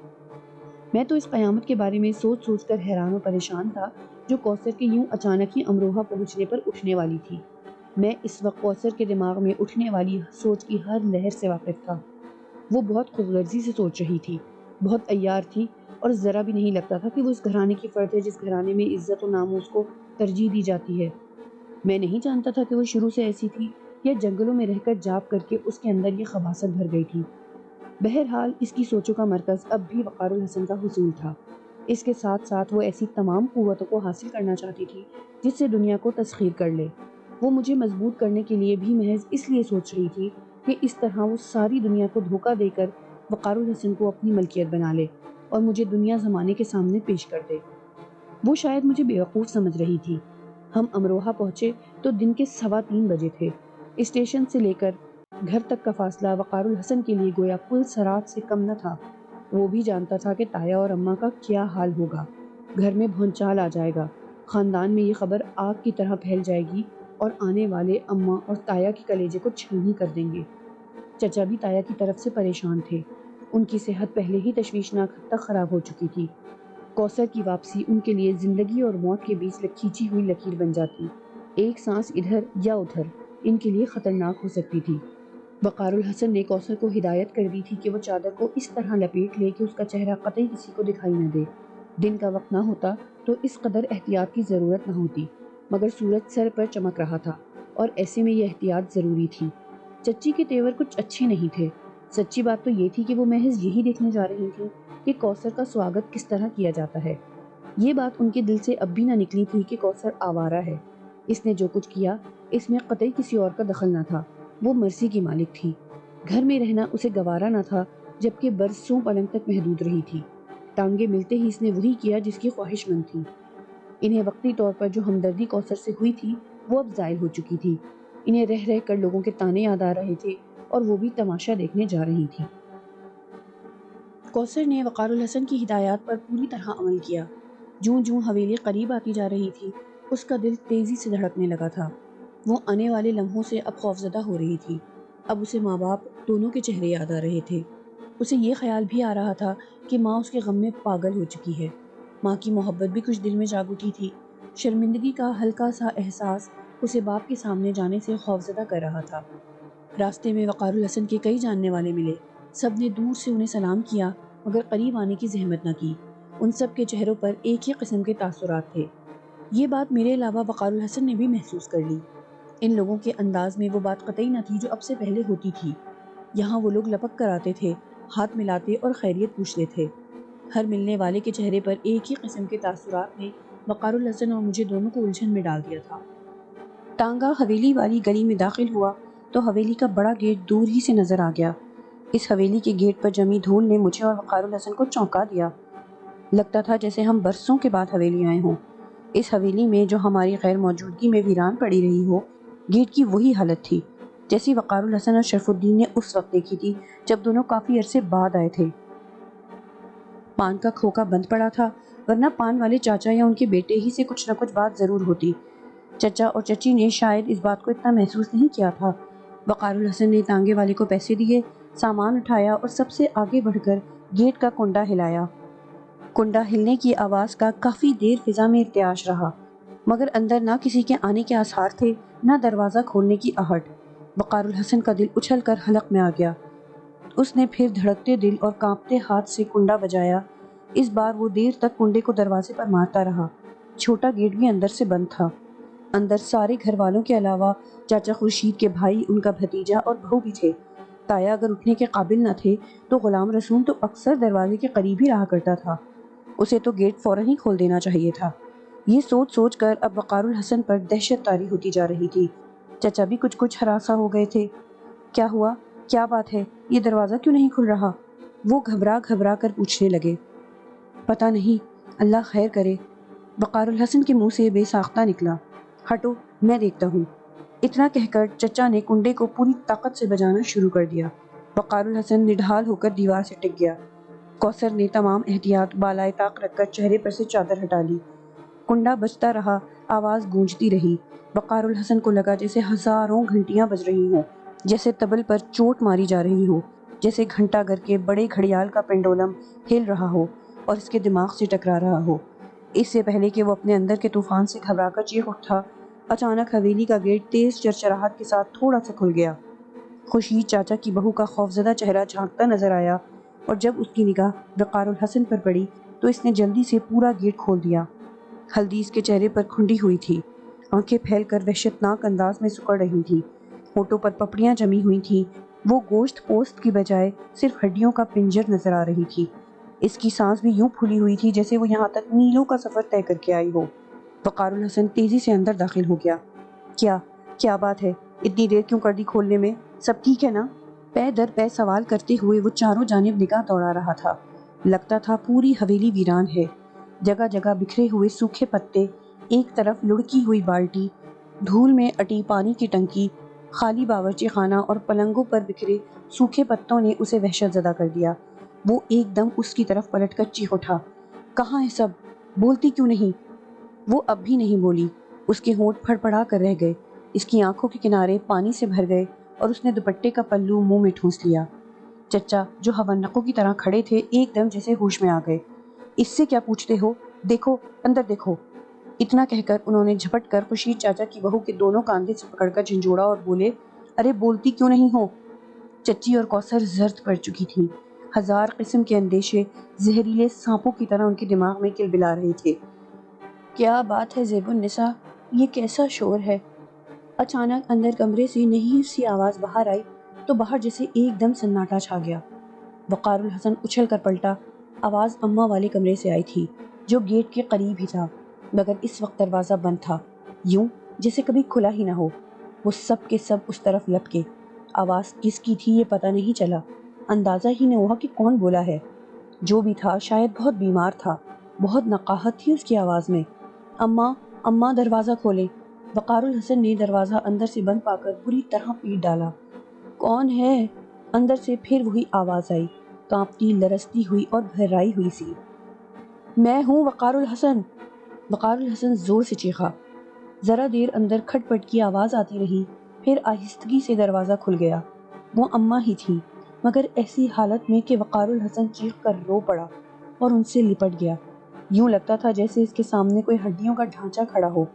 میں تو اس قیامت کے بارے میں سوچ سوچ کر حیران و پریشان تھا جو کوثر کے یوں اچانک ہی امروہہ پہنچنے پر اٹھنے والی تھی۔ میں اس وقت کوثر کے دماغ میں اٹھنے والی سوچ کی ہر لہر سے واقف تھا۔ وہ بہت خود غرضی سے سوچ رہی تھی، بہت عیار تھی، اور ذرا بھی نہیں لگتا تھا کہ وہ اس گھرانے کی فرد ہے جس گھرانے میں عزت و ناموس کو ترجیح دی جاتی ہے۔ میں نہیں جانتا تھا کہ وہ شروع سے ایسی تھی یا جنگلوں میں رہ کر جاپ کر کے اس کے اندر یہ خباثت بھر گئی تھی۔ بہرحال اس کی سوچوں کا مرکز اب بھی وقار الحسن کا حصول تھا۔ اس کے ساتھ ساتھ وہ ایسی تمام قوتوں کو حاصل کرنا چاہتی تھی جس سے دنیا کو تسخیر کر لے۔ وہ مجھے مضبوط کرنے کے لیے بھی محض اس لیے سوچ رہی تھی کہ اس طرح وہ ساری دنیا کو دھوکہ دے کر وقار الحسن کو اپنی ملکیت بنا لے اور مجھے دنیا زمانے کے سامنے پیش کر دے۔ وہ شاید مجھے بیوقوف سمجھ رہی تھی۔ ہم امروہہ پہنچے تو دن کے 3:15 بجے تھے۔ اسٹیشن سے لے کر گھر تک کا فاصلہ وقار الحسن کے لیے گویا پل صراط سے کم نہ تھا۔ وہ بھی جانتا تھا کہ تایا اور اماں کا کیا حال ہوگا۔ گھر میں بھونچال آ جائے گا، خاندان میں یہ خبر آگ کی طرح پھیل جائے گی اور آنے والے اماں اور تایا کے کلیجے کو چھلنی کر دیں گے۔ چچا بھی تایا کی طرف سے پریشان تھے۔ ان کی صحت پہلے ہی تشویشناک حد تک خراب ہو چکی تھی۔ کوثر کی واپسی ان کے لیے زندگی اور موت کے بیچ کھینچی ہوئی لکیر بن جاتی۔ ایک سانس ادھر یا ادھر ان کے لیے خطرناک ہو سکتی تھی۔ وقار الحسن نے کوثر کو ہدایت کر دی تھی کہ وہ چادر کو اس طرح لپیٹ لے کہ اس کا چہرہ قطعی کسی کو دکھائی نہ دے۔ دن کا وقت نہ ہوتا تو اس قدر احتیاط کی ضرورت نہ ہوتی، مگر سورج سر پر چمک رہا تھا اور ایسے میں یہ احتیاط ضروری تھی۔ چچی کے تیور کچھ اچھے نہیں تھے۔ سچی بات تو یہ تھی کہ وہ محض یہی دیکھنے جا رہی تھی کہ کوثر کا سواگت کس طرح کیا جاتا ہے۔ یہ بات ان کے دل سے اب بھی نہ نکلی تھی کہ کوثر آوارہ ہے۔ اس نے جو کچھ کیا اس میں قطعی کسی اور کا دخل نہ تھا۔ وہ مرضی کی مالک تھی۔ گھر میں رہنا اسے گوارا نہ تھا، جبکہ برسوں پلنگ تک محدود رہی تھی۔ ٹانگیں ملتے ہی اس نے وہی کیا جس کی خواہش مند تھی۔ انہیں وقتی طور پر جو ہمدردی کوثر سے ہوئی تھی وہ اب زائل ہو چکی تھی۔ انہیں رہ رہ کر لوگوں کے تانے یاد آ رہے تھے اور وہ بھی تماشا دیکھنے جا رہی تھی۔ کوثر نے وقار الحسن کی ہدایات پر پوری طرح عمل کیا۔ جوں جوں حویلی قریب آتی جا رہی تھی اس کا دل تیزی سے دھڑکنے لگا تھا۔ وہ آنے والے لمحوں سے اب خوفزدہ ہو رہی تھی۔ اب اسے ماں باپ دونوں کے چہرے یاد آ رہے تھے۔ اسے یہ خیال بھی آ رہا تھا کہ ماں اس کے غم میں پاگل ہو چکی ہے۔ ماں کی محبت بھی کچھ دل میں جاگ اٹھی تھی۔ شرمندگی کا ہلکا سا احساس اسے باپ کے سامنے جانے سے خوفزدہ کر رہا تھا۔ راستے میں وقار الحسن کے کئی جاننے والے ملے۔ سب نے دور سے انہیں سلام کیا مگر قریب آنے کی زحمت نہ کی۔ ان سب کے چہروں پر ایک ہی قسم کے تاثرات تھے۔ یہ بات میرے علاوہ وقار الحسن نے بھی محسوس کر لی۔ ان لوگوں کے انداز میں وہ بات قطعی نہ تھی جو اب سے پہلے ہوتی تھی۔ یہاں وہ لوگ لپک کر آتے تھے، ہاتھ ملاتے اور خیریت پوچھتے تھے۔ ہر ملنے والے کے چہرے پر ایک ہی قسم کے تاثرات نے وقار الحسن اور مجھے دونوں کو الجھن میں ڈال دیا تھا۔ ٹانگا حویلی والی گلی میں داخل ہوا تو حویلی کا بڑا گیٹ دور ہی سے نظر آ گیا۔ اس حویلی کے گیٹ پر جمی دھول نے مجھے اور وقار الحسن کو چونکا دیا۔ لگتا تھا جیسے ہم برسوں کے بعد حویلی آئے ہوں۔ اس حویلی میں جو ہماری غیر موجودگی میں ویران پڑی رہی ہو، گیٹ کی وہی حالت تھی جیسی وقار الحسن اور شرف الدین نے اس وقت دیکھی تھی جب دونوں کافی عرصے بعد آئے تھے۔ پان کا کھوکا بند پڑا تھا، ورنہ پان والے چاچا یا ان کے بیٹے ہی سے کچھ نہ کچھ بات ضرور ہوتی۔ چچا اور چچی نے شاید اس بات کو اتنا محسوس نہیں کیا تھا۔ وقار الحسن نے تانگے والے کو پیسے دیے، سامان اٹھایا اور سب سے آگے بڑھ کر گیٹ کا کنڈا ہلایا۔ کنڈا ہلنے کی آواز کا کافی دیر فضا میں ارتعاش رہا، مگر اندر نہ کسی کے آنے کے آثار تھے نہ دروازہ کھولنے کی آہٹ۔ وقار الحسن کا دل اچھل کر حلق میں آ گیا۔ اس نے پھر دھڑکتے دل اور کانپتے ہاتھ سے کنڈا بجایا۔ اس بار وہ دیر تک کنڈے کو دروازے پر مارتا رہا۔ چھوٹا گیٹ بھی اندر سے بند تھا۔ اندر سارے گھر والوں کے علاوہ چاچا خورشید کے بھائی، ان کا بھتیجا اور بہو بھی تھے۔ تایا اگر اٹھنے کے قابل نہ تھے تو غلام رسول تو اکثر دروازے کے قریب ہی رہا کرتا تھا۔ اسے تو گیٹ فوراً ہی کھول دینا چاہیے تھا۔ یہ سوچ سوچ کر اب وقار الحسن پر دہشت طاری ہوتی جا رہی تھی۔ چچا بھی کچھ ہراساں ہو گئے تھے۔ کیا ہوا؟ کیا بات ہے؟ یہ دروازہ کیوں نہیں کھل رہا؟ وہ گھبرا کر پوچھنے لگے۔ پتہ نہیں، اللہ خیر کرے، وقار الحسن کے منہ سے بے ساختہ نکلا۔ ہٹو، میں دیکھتا ہوں۔ اتنا کہہ کر چچا نے کنڈے کو پوری طاقت سے بجانا شروع کر دیا۔ وقار الحسن نڈھال ہو کر دیوار سے ٹک گیا۔ کوثر نے تمام احتیاط بالائے طاق رکھ کر چہرے پر سے چادر ہٹا لی۔ کنڈا بجتا رہا، آواز گونجتی رہی۔ وقار الحسن کو لگا جیسے ہزاروں گھنٹیاں بج رہی ہوں، جیسے طبل پر چوٹ ماری جا رہی ہو، جیسے گھنٹہ گھر کے بڑے گھڑیال کا پنڈولم ہل رہا ہو اور اس کے دماغ سے ٹکرا رہا ہو۔ اس سے پہلے کہ وہ اپنے اندر کے طوفان سے گھبرا کر چیخ اٹھا، اچانک حویلی کا گیٹ تیز چرچراہٹ کے ساتھ تھوڑا سا کھل گیا۔ خورشید چاچا کی بہو کا خوفزدہ چہرہ جھانکتا نظر آیا، اور جب اس کی نگاہ وقار الحسن پر پڑی تو اس نے جلدی سے پورا گیٹ کھول دیا۔ ہلدی اس کے چہرے پر کھنڈی ہوئی تھی، آنکھیں پھیل کر وحشتناک انداز میں سکڑ رہی تھیں، ہونٹوں پر پپڑیاں جمی ہوئی تھیں۔ وہ گوشت پوست کی بجائے صرف ہڈیوں کا پنجر نظر آ رہی تھی۔ اس کی سانس بھی یوں پھولی ہوئی تھی جیسے وہ یہاں تک میلوں کا سفر طے کر کے آئی ہو۔ وقار الحسن تیزی سے اندر داخل ہو گیا۔ کیا بات ہے؟ اتنی دیر کیوں کر دی کھولنے میں؟ سب ٹھیک ہے نا؟ پے در پے سوال کرتے ہوئے وہ چاروں جانب نگاہ دوڑا رہا تھا۔ لگتا تھا پوری حویلی ویران ہے۔ جگہ جگہ بکھرے ہوئے سوکھے پتے، ایک طرف لڑکی ہوئی بالٹی، دھول میں اٹی پانی کی ٹنکی، خالی باورچی خانہ اور پلنگوں پر بکھرے سوکھے پتوں نے اسے وحشت زدہ کر دیا۔ وہ ایک دم اس کی طرف پلٹ کر چیخ اٹھا، کہاں ہے سب؟ بولتی کیوں نہیں؟ وہ اب بھی نہیں بولی۔ اس کے ہونٹ پھڑپڑا کر رہ گئے، اس کی آنکھوں کے کنارے پانی سے بھر گئے اور اس نے دوپٹے کا پلو منہ میں ٹھونس لیا۔ چچا جو ہونقوں کی طرح کھڑے تھے ایک دم جیسے ہوش میں آ گئے۔ اس سے کیا پوچھتے ہو؟ دیکھو، اندر دیکھو۔ اتنا کہہ کر انہوں نے جھپٹ کر خورشید چاچا کی بہو کے دونوں کاندھے سے پکڑ کر جھنجھوڑا اور بولے، ارے بولتی کیوں نہیں ہو؟ چچی اور کوثر زرد پڑ چکی تھیں۔ ہزار قسم کے اندیشے زہریلے سانپوں کی طرح ان کے دماغ میں کلبلا رہے تھے۔ کیا بات ہے زیب النساء، یہ کیسا شور ہے؟ اچانک اندر کمرے سے نحیف سی آواز باہر آئی تو باہر جیسے ایک دم سناٹا چھا گیا۔ وقار الحسن اچھل کر پلٹا۔ آواز اماں والے کمرے سے آئی تھی جو گیٹ کے قریب ہی تھا، مگر اس وقت دروازہ بند تھا، یوں جیسے کبھی کھلا ہی نہ ہو۔ وہ سب کے سب اس طرف لپکے۔ آواز کس کی تھی یہ پتہ نہیں چلا، اندازہ ہی نہ ہوا کہ کون بولا ہے۔ جو بھی تھا شاید بہت بیمار تھا، بہت نقاہت تھی اس کی آواز میں۔ اماں دروازہ کھولیں۔ وقار الحسن نے دروازہ اندر سے بند پا کر بری طرح پیٹ ڈالا۔ کون ہے؟ اندر سے پھر وہی آواز آئی، کانپتی، لرزتی ہوئی اور بھرائی ہوئی سی۔ میں ہوں وقار الحسن۔ وقار الحسن زور سے چیخا۔ ذرا دیر اندر کھٹ پٹ کی آواز آتی رہی، پھر آہستگی سے دروازہ کھل گیا۔ وہ اماں ہی تھی، مگر ایسی حالت میں کہ وقار الحسن چیخ کر رو پڑا اور ان سے لپٹ گیا۔ یوں لگتا تھا جیسے اس کے سامنے کوئی ہڈیوں کا ڈھانچہ کھڑا ہو۔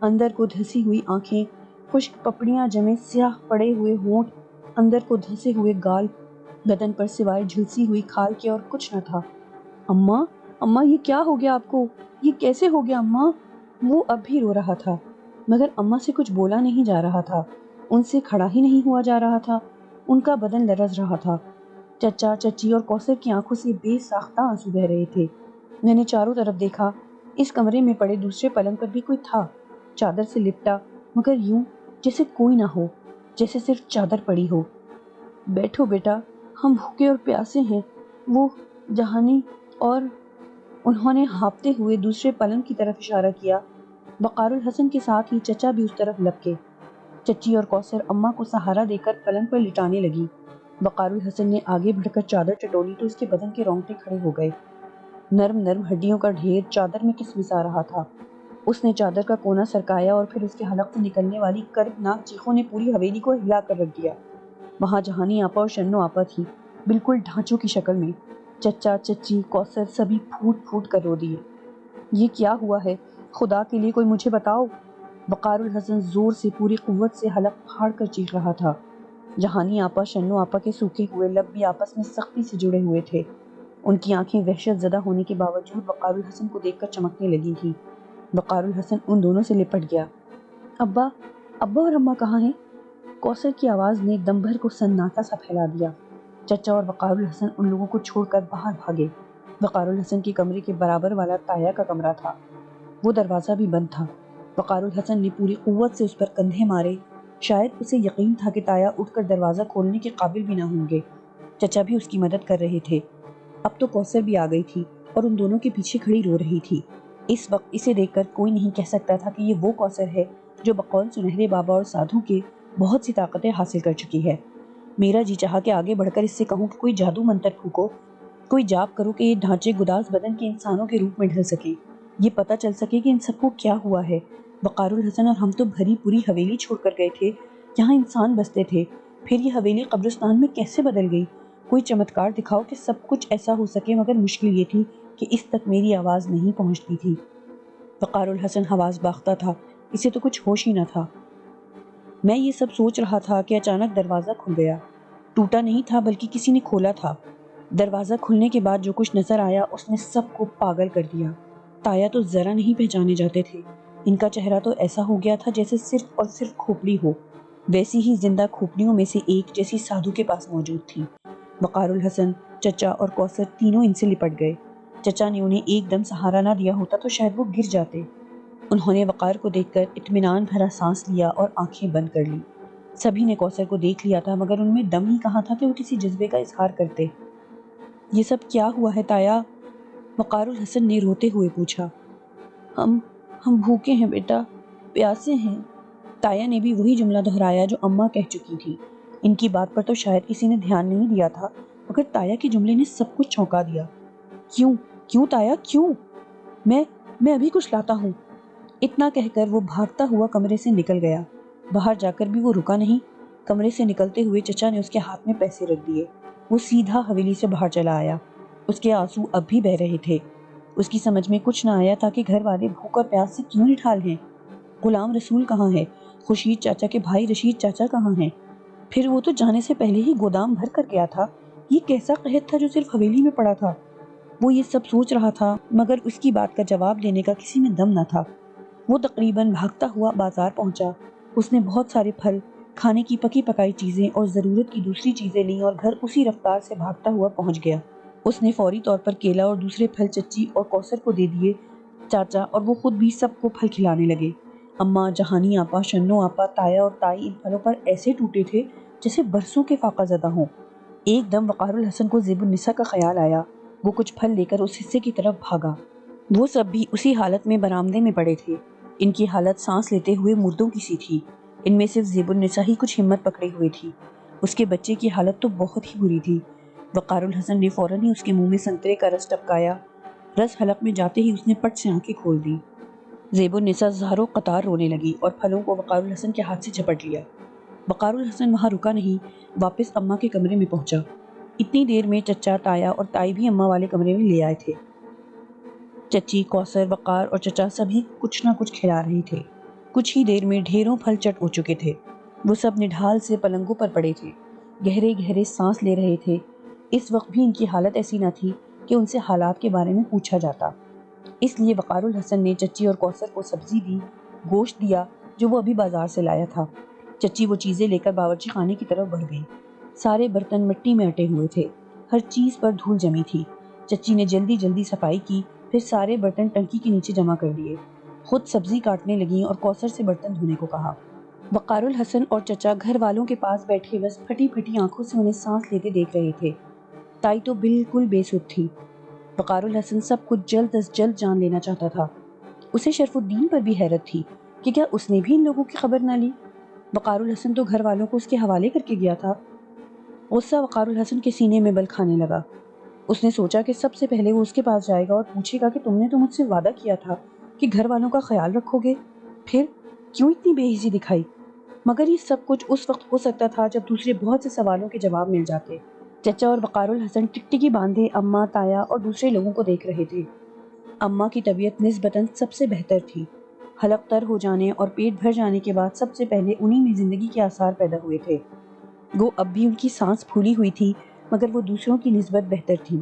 اندر کو دھسی ہوئی آنکھیں، خشک پپڑیاں جمے سیاہ پڑے ہوئے ہونٹ، اندر کو دھسے ہوئے گال، بدن پر سوائے جھلسی ہوئی کھال کے اور کچھ نہ تھا۔ اماں یہ کیا ہو گیا آپ کو؟ یہ کیسے ہو گیا اماں؟ وہ اب بھی رو رہا تھا، مگر اماں سے کچھ بولا نہیں جا رہا تھا، ان سے کھڑا ہی نہیں ہوا جا رہا تھا، ان کا بدن لرز رہا تھا۔ چچا، چچی اور کوثر کی آنکھوں سے بے ساختہ آنسو بہہ رہے تھے۔ میں نے چاروں طرف دیکھا، اس کمرے میں پڑے دوسرے پلنگ پر بھی کوئی تھا، چادر سے لپٹا، مگر یوں جیسے کوئی نہ ہو، جیسے صرف چادر پڑی ہو۔ بیٹھو بیٹا، ہم بھوکے اور پیاسے ہیں، وہ جہانی۔ اور انہوں نے ہانپتے ہوئے دوسرے پلنگ کی طرف اشارہ کیا۔ وقار الحسن کے ساتھ ہی چچا بھی اس طرف لپکے۔ چچی اور کوثر اماں کو سہارا دے کر پلنگ پر لٹانے لگی۔ وقار الحسن نے آگے بڑھ کر چادر ٹٹولی تو اس کے بدن کے رونگٹے کھڑے ہو گئے۔ نرم نرم ہڈیوں کا ڈھیر چادر میں کسمسا رہا تھا۔ اس نے چادر کا کونا سرکایا اور پھر اس کے حلق سے نکلنے والی کربناک چیخوں نے پوری حویلی کو ہلا کر رکھ دیا۔ وہاں جہانی آپا اور شنو آپا تھی، بالکل ڈھانچوں کی شکل میں۔ چچا، چچی، کوثر سبھی پھوٹ پھوٹ کر رو دیے۔ یہ کیا ہوا ہے؟ خدا کے لیے کوئی مجھے بتاؤ۔ وقار الحسن زور سے پوری قوت سے حلق پھاڑ کر چیخ رہا تھا۔ جہانی آپا، شنو آپا کے سوکھے ہوئے لب بھی آپس میں سختی سے جڑے ہوئے تھے۔ ان کی آنکھیں وحشت زدہ ہونے کے باوجود وقار الحسن کو دیکھ کر چمکنے لگی تھی۔ وقار الحسن ان دونوں سے لپٹ گیا۔ ابا اور اماں کہاں ہیں؟ کوثر کی آواز نے دم بھر کو سناٹا سا پھیلا دیا۔ چچا اور وقار الحسن ان لوگوں کو چھوڑ کر باہر بھاگے۔ وقار الحسن کے کمرے کے برابر والا تایا کا کمرہ تھا، وہ دروازہ بھی بند تھا۔ وقار الحسن نے پوری قوت سے اس پر کندھے مارے۔ شاید اسے یقین تھا کہ تایا اٹھ کر دروازہ کھولنے کے قابل بھی نہ ہوں گے۔ چچا بھی اس کی مدد کر رہے تھے۔ اب تو کوثر بھی آ گئی تھی اور ان دونوں کے پیچھے کھڑی رو رہی تھی۔ اس وقت اسے دیکھ کر کوئی نہیں کہہ سکتا تھا کہ یہ وہ کوثر ہے جو بقول سنہرے بابا اور سادھو کے بہت سی طاقتیں حاصل کر چکی ہے۔ میرا جی چاہا کہ آگے بڑھ کر اس سے کہوں کہ کوئی جادو منتر پھونکو، کوئی جاپ کرو کہ یہ ڈھانچے گداز بدن کے انسانوں کے روپ میں ڈھل سکے، یہ پتہ چل سکے کہ ان سب کو کیا ہوا ہے۔ وقار الحسن اور ہم تو بھری پوری حویلی چھوڑ کر گئے تھے، یہاں انسان بستے تھے، پھر یہ حویلی قبرستان میں کیسے بدل گئی؟ کوئی چمتکار دکھاؤ کہ سب کچھ ایسا ہو سکے، مگر مشکل یہ تھی کہ اس تک میری آواز نہیں پہنچتی تھی۔ وقار الحسن حواس باختہ تھا، اسے تو کچھ ہوش ہی نہ تھا۔ میں یہ سب سوچ رہا تھا کہ اچانک دروازہ کھل گیا۔ ٹوٹا نہیں تھا بلکہ کسی نے کھولا تھا۔ دروازہ کھلنے کے بعد جو کچھ نظر آیا اس نے سب کو پاگل کر دیا۔ تایا تو ذرا نہیں پہچانے جاتے تھے، ان کا چہرہ تو ایسا ہو گیا تھا جیسے صرف اور صرف کھوپڑی ہو، ویسی ہی زندہ کھوپڑیوں میں سے ایک جیسی سادھو کے پاس موجود تھی۔ وقار الحسن، چچا اور کوثر تینوں ان سے لپٹ گئے۔ چچا نے انہیں ایک دم سہارا نہ دیا ہوتا تو شاید وہ گر جاتے۔ انہوں نے وقار کو دیکھ کر اطمینان بھرا سانس لیا اور آنکھیں بند کر لی۔ سبھی نے کوثر کو دیکھ لیا تھا مگر ان میں دم ہی کہاں تھا کہ وہ کسی جذبے کا اظہار کرتے۔ یہ سب کیا ہوا ہے تایا؟ وقار الحسن نے روتے ہوئے پوچھا۔ ہم بھوکے ہیں بیٹا، پیاسے ہیں۔ تایا نے بھی وہی جملہ دہرایا جو اماں کہہ چکی تھی۔ ان کی بات پر تو شاید کسی نے دھیان نہیں دیا تھا مگر تایا کے جملے نے سب کچھ چونکا دیا۔ کیوں تایا کیوں؟ میں ابھی کچھ لاتا ہوں۔ اتنا کہہ کر وہ بھاگتا ہوا کمرے سے نکل گیا۔ باہر جا کر بھی وہ رکا نہیں۔ کمرے سے نکلتے ہوئے چچا نے اس کے ہاتھ میں پیسے رکھ دیے۔ وہ سیدھا حویلی سے باہر چلا آیا۔ اس کے آنسو اب بھی بہہ رہے تھے۔ اس کی سمجھ میں کچھ نہ آیا تھا کہ گھر والے بھوک اور پیاس سے کیوں نٹھال ہیں۔ غلام رسول کہاں ہے؟ خورشید چاچا کے بھائی رشید چاچا کہاں ہیں؟ پھر وہ تو جانے سے پہلے ہی گودام بھر کر گیا تھا۔ یہ کیسا قحط تھا جو صرف حویلی میں پڑا تھا؟ وہ یہ سب سوچ رہا تھا مگر اس کی بات کا جواب دینے کا کسی میں دم نہ تھا۔ وہ تقریباً بھاگتا ہوا بازار پہنچا۔ اس نے بہت سارے پھل، کھانے کی پکی پکائی چیزیں اور ضرورت کی دوسری چیزیں لیں اور گھر اسی رفتار سے بھاگتا ہوا پہنچ گیا۔ اس نے فوری طور پر کیلا اور دوسرے پھل چچی اور کوثر کو دے دیے۔ چاچا اور وہ خود بھی سب کو پھل کھلانے لگے۔ اماں، جہانی آپا، شنو آپا، تایا اور تائی ان پھلوں پر ایسے ٹوٹے تھے جیسے برسوں کے فاقہ زدہ ہوں۔ ایک دم وقار الحسن کو زیب النساء کا خیال آیا۔ وہ کچھ پھل لے کر اس حصے کی طرف بھاگا۔ وہ سب بھی اسی حالت میں برآمدے میں پڑے تھے۔ ان کی حالت سانس لیتے ہوئے مردوں کی سی تھی۔ ان میں صرف زیب النساء ہی کچھ ہمت پکڑے ہوئے تھی۔ اس کے بچے کی حالت تو بہت ہی بری تھی۔ وقار الحسن نے فوراً ہی اس کے منہ میں سنترے کا رس ٹپکایا۔ رس حلق میں جاتے ہی اس نے پٹ سے آنکھیں کھول دی۔ زیب النساء زاروں قطار رونے لگی اور پھلوں کو وقار الحسن کے ہاتھ سے جھپٹ لیا۔ وقار الحسن وہاں رکا نہیں، واپس اماں کے کمرے میں پہنچا۔ اتنی دیر میں چچا، تایا اور تائی بھی اماں والے کمرے میں لے آئے تھے۔ چچی، کوثر، وقار اور چچا سبھی کچھ نہ کچھ کھلا رہے تھے۔ کچھ ہی دیر میں ڈھیروں پھل چٹ ہو چکے تھے۔ وہ سب نڈھال سے پلنگوں پر پڑے تھے، گہرے گہرے سانس لے رہے تھے۔ اس وقت بھی ان کی حالت ایسی نہ تھی کہ ان سے حالات کے بارے میں پوچھا جاتا۔ اس لیے وقار الحسن نے چچی اور کوثر کو سبزی دی، گوشت دیا جو وہ ابھی بازار سے لایا تھا۔ چچی وہ چیزیں لے کر باورچی خانے کی طرف بڑھ گئی۔ سارے برتن مٹی میں اٹے ہوئے تھے، ہر چیز پر دھول جمی تھی۔ چچی نے جلدی جلدی صفائی کی، پھر سارے برتن ٹنکی کے نیچے جمع کر دیے۔ خود سبزی کاٹنے لگیں اور کوثر سے برتن دھونے کو کہا۔ وقار الحسن اور چچا گھر والوں کے پاس بیٹھے بس پھٹی پھٹی آنکھوں سے انہیں سانس لیتے دیکھ رہے تھے۔ تائی تو بالکل بے سود تھی۔ وقار الحسن سب کچھ جلد از جلد جان لینا چاہتا تھا۔ اسے شرف الدین پر بھی حیرت تھی کہ کیا اس نے بھی ان لوگوں کی خبر نہ لی۔ وقار الحسن تو گھر والوں کو اس کے حوالے کر کے گیا تھا۔ غصہ وقار الحسن کے سینے میں بل کھانے لگا۔ اس نے سوچا کہ سب سے پہلے وہ اس کے پاس جائے گا اور پوچھے گا کہ تم نے تو مجھ سے وعدہ کیا تھا کہ گھر والوں کا خیال رکھو گے، پھر کیوں اتنی بے عزتی دکھائی؟ مگر یہ سب کچھ اس وقت ہو سکتا تھا جب دوسرے بہت سے سوالوں کے جواب مل جاتے۔ چچا اور وقار الحسن ٹکٹکی باندھے اماں، تایا اور دوسرے لوگوں کو دیکھ رہے تھے۔ اماں کی طبیعت نسبتاً سب سے بہتر تھی۔ حلق تر ہو جانے اور پیٹ بھر جانے کے بعد سب سے پہلے انہی میں زندگی کے آثار پیدا ہوئے تھے۔ گو اب بھی ان کی سانس پھولی ہوئی تھی مگر وہ دوسروں کی نسبت بہتر تھی۔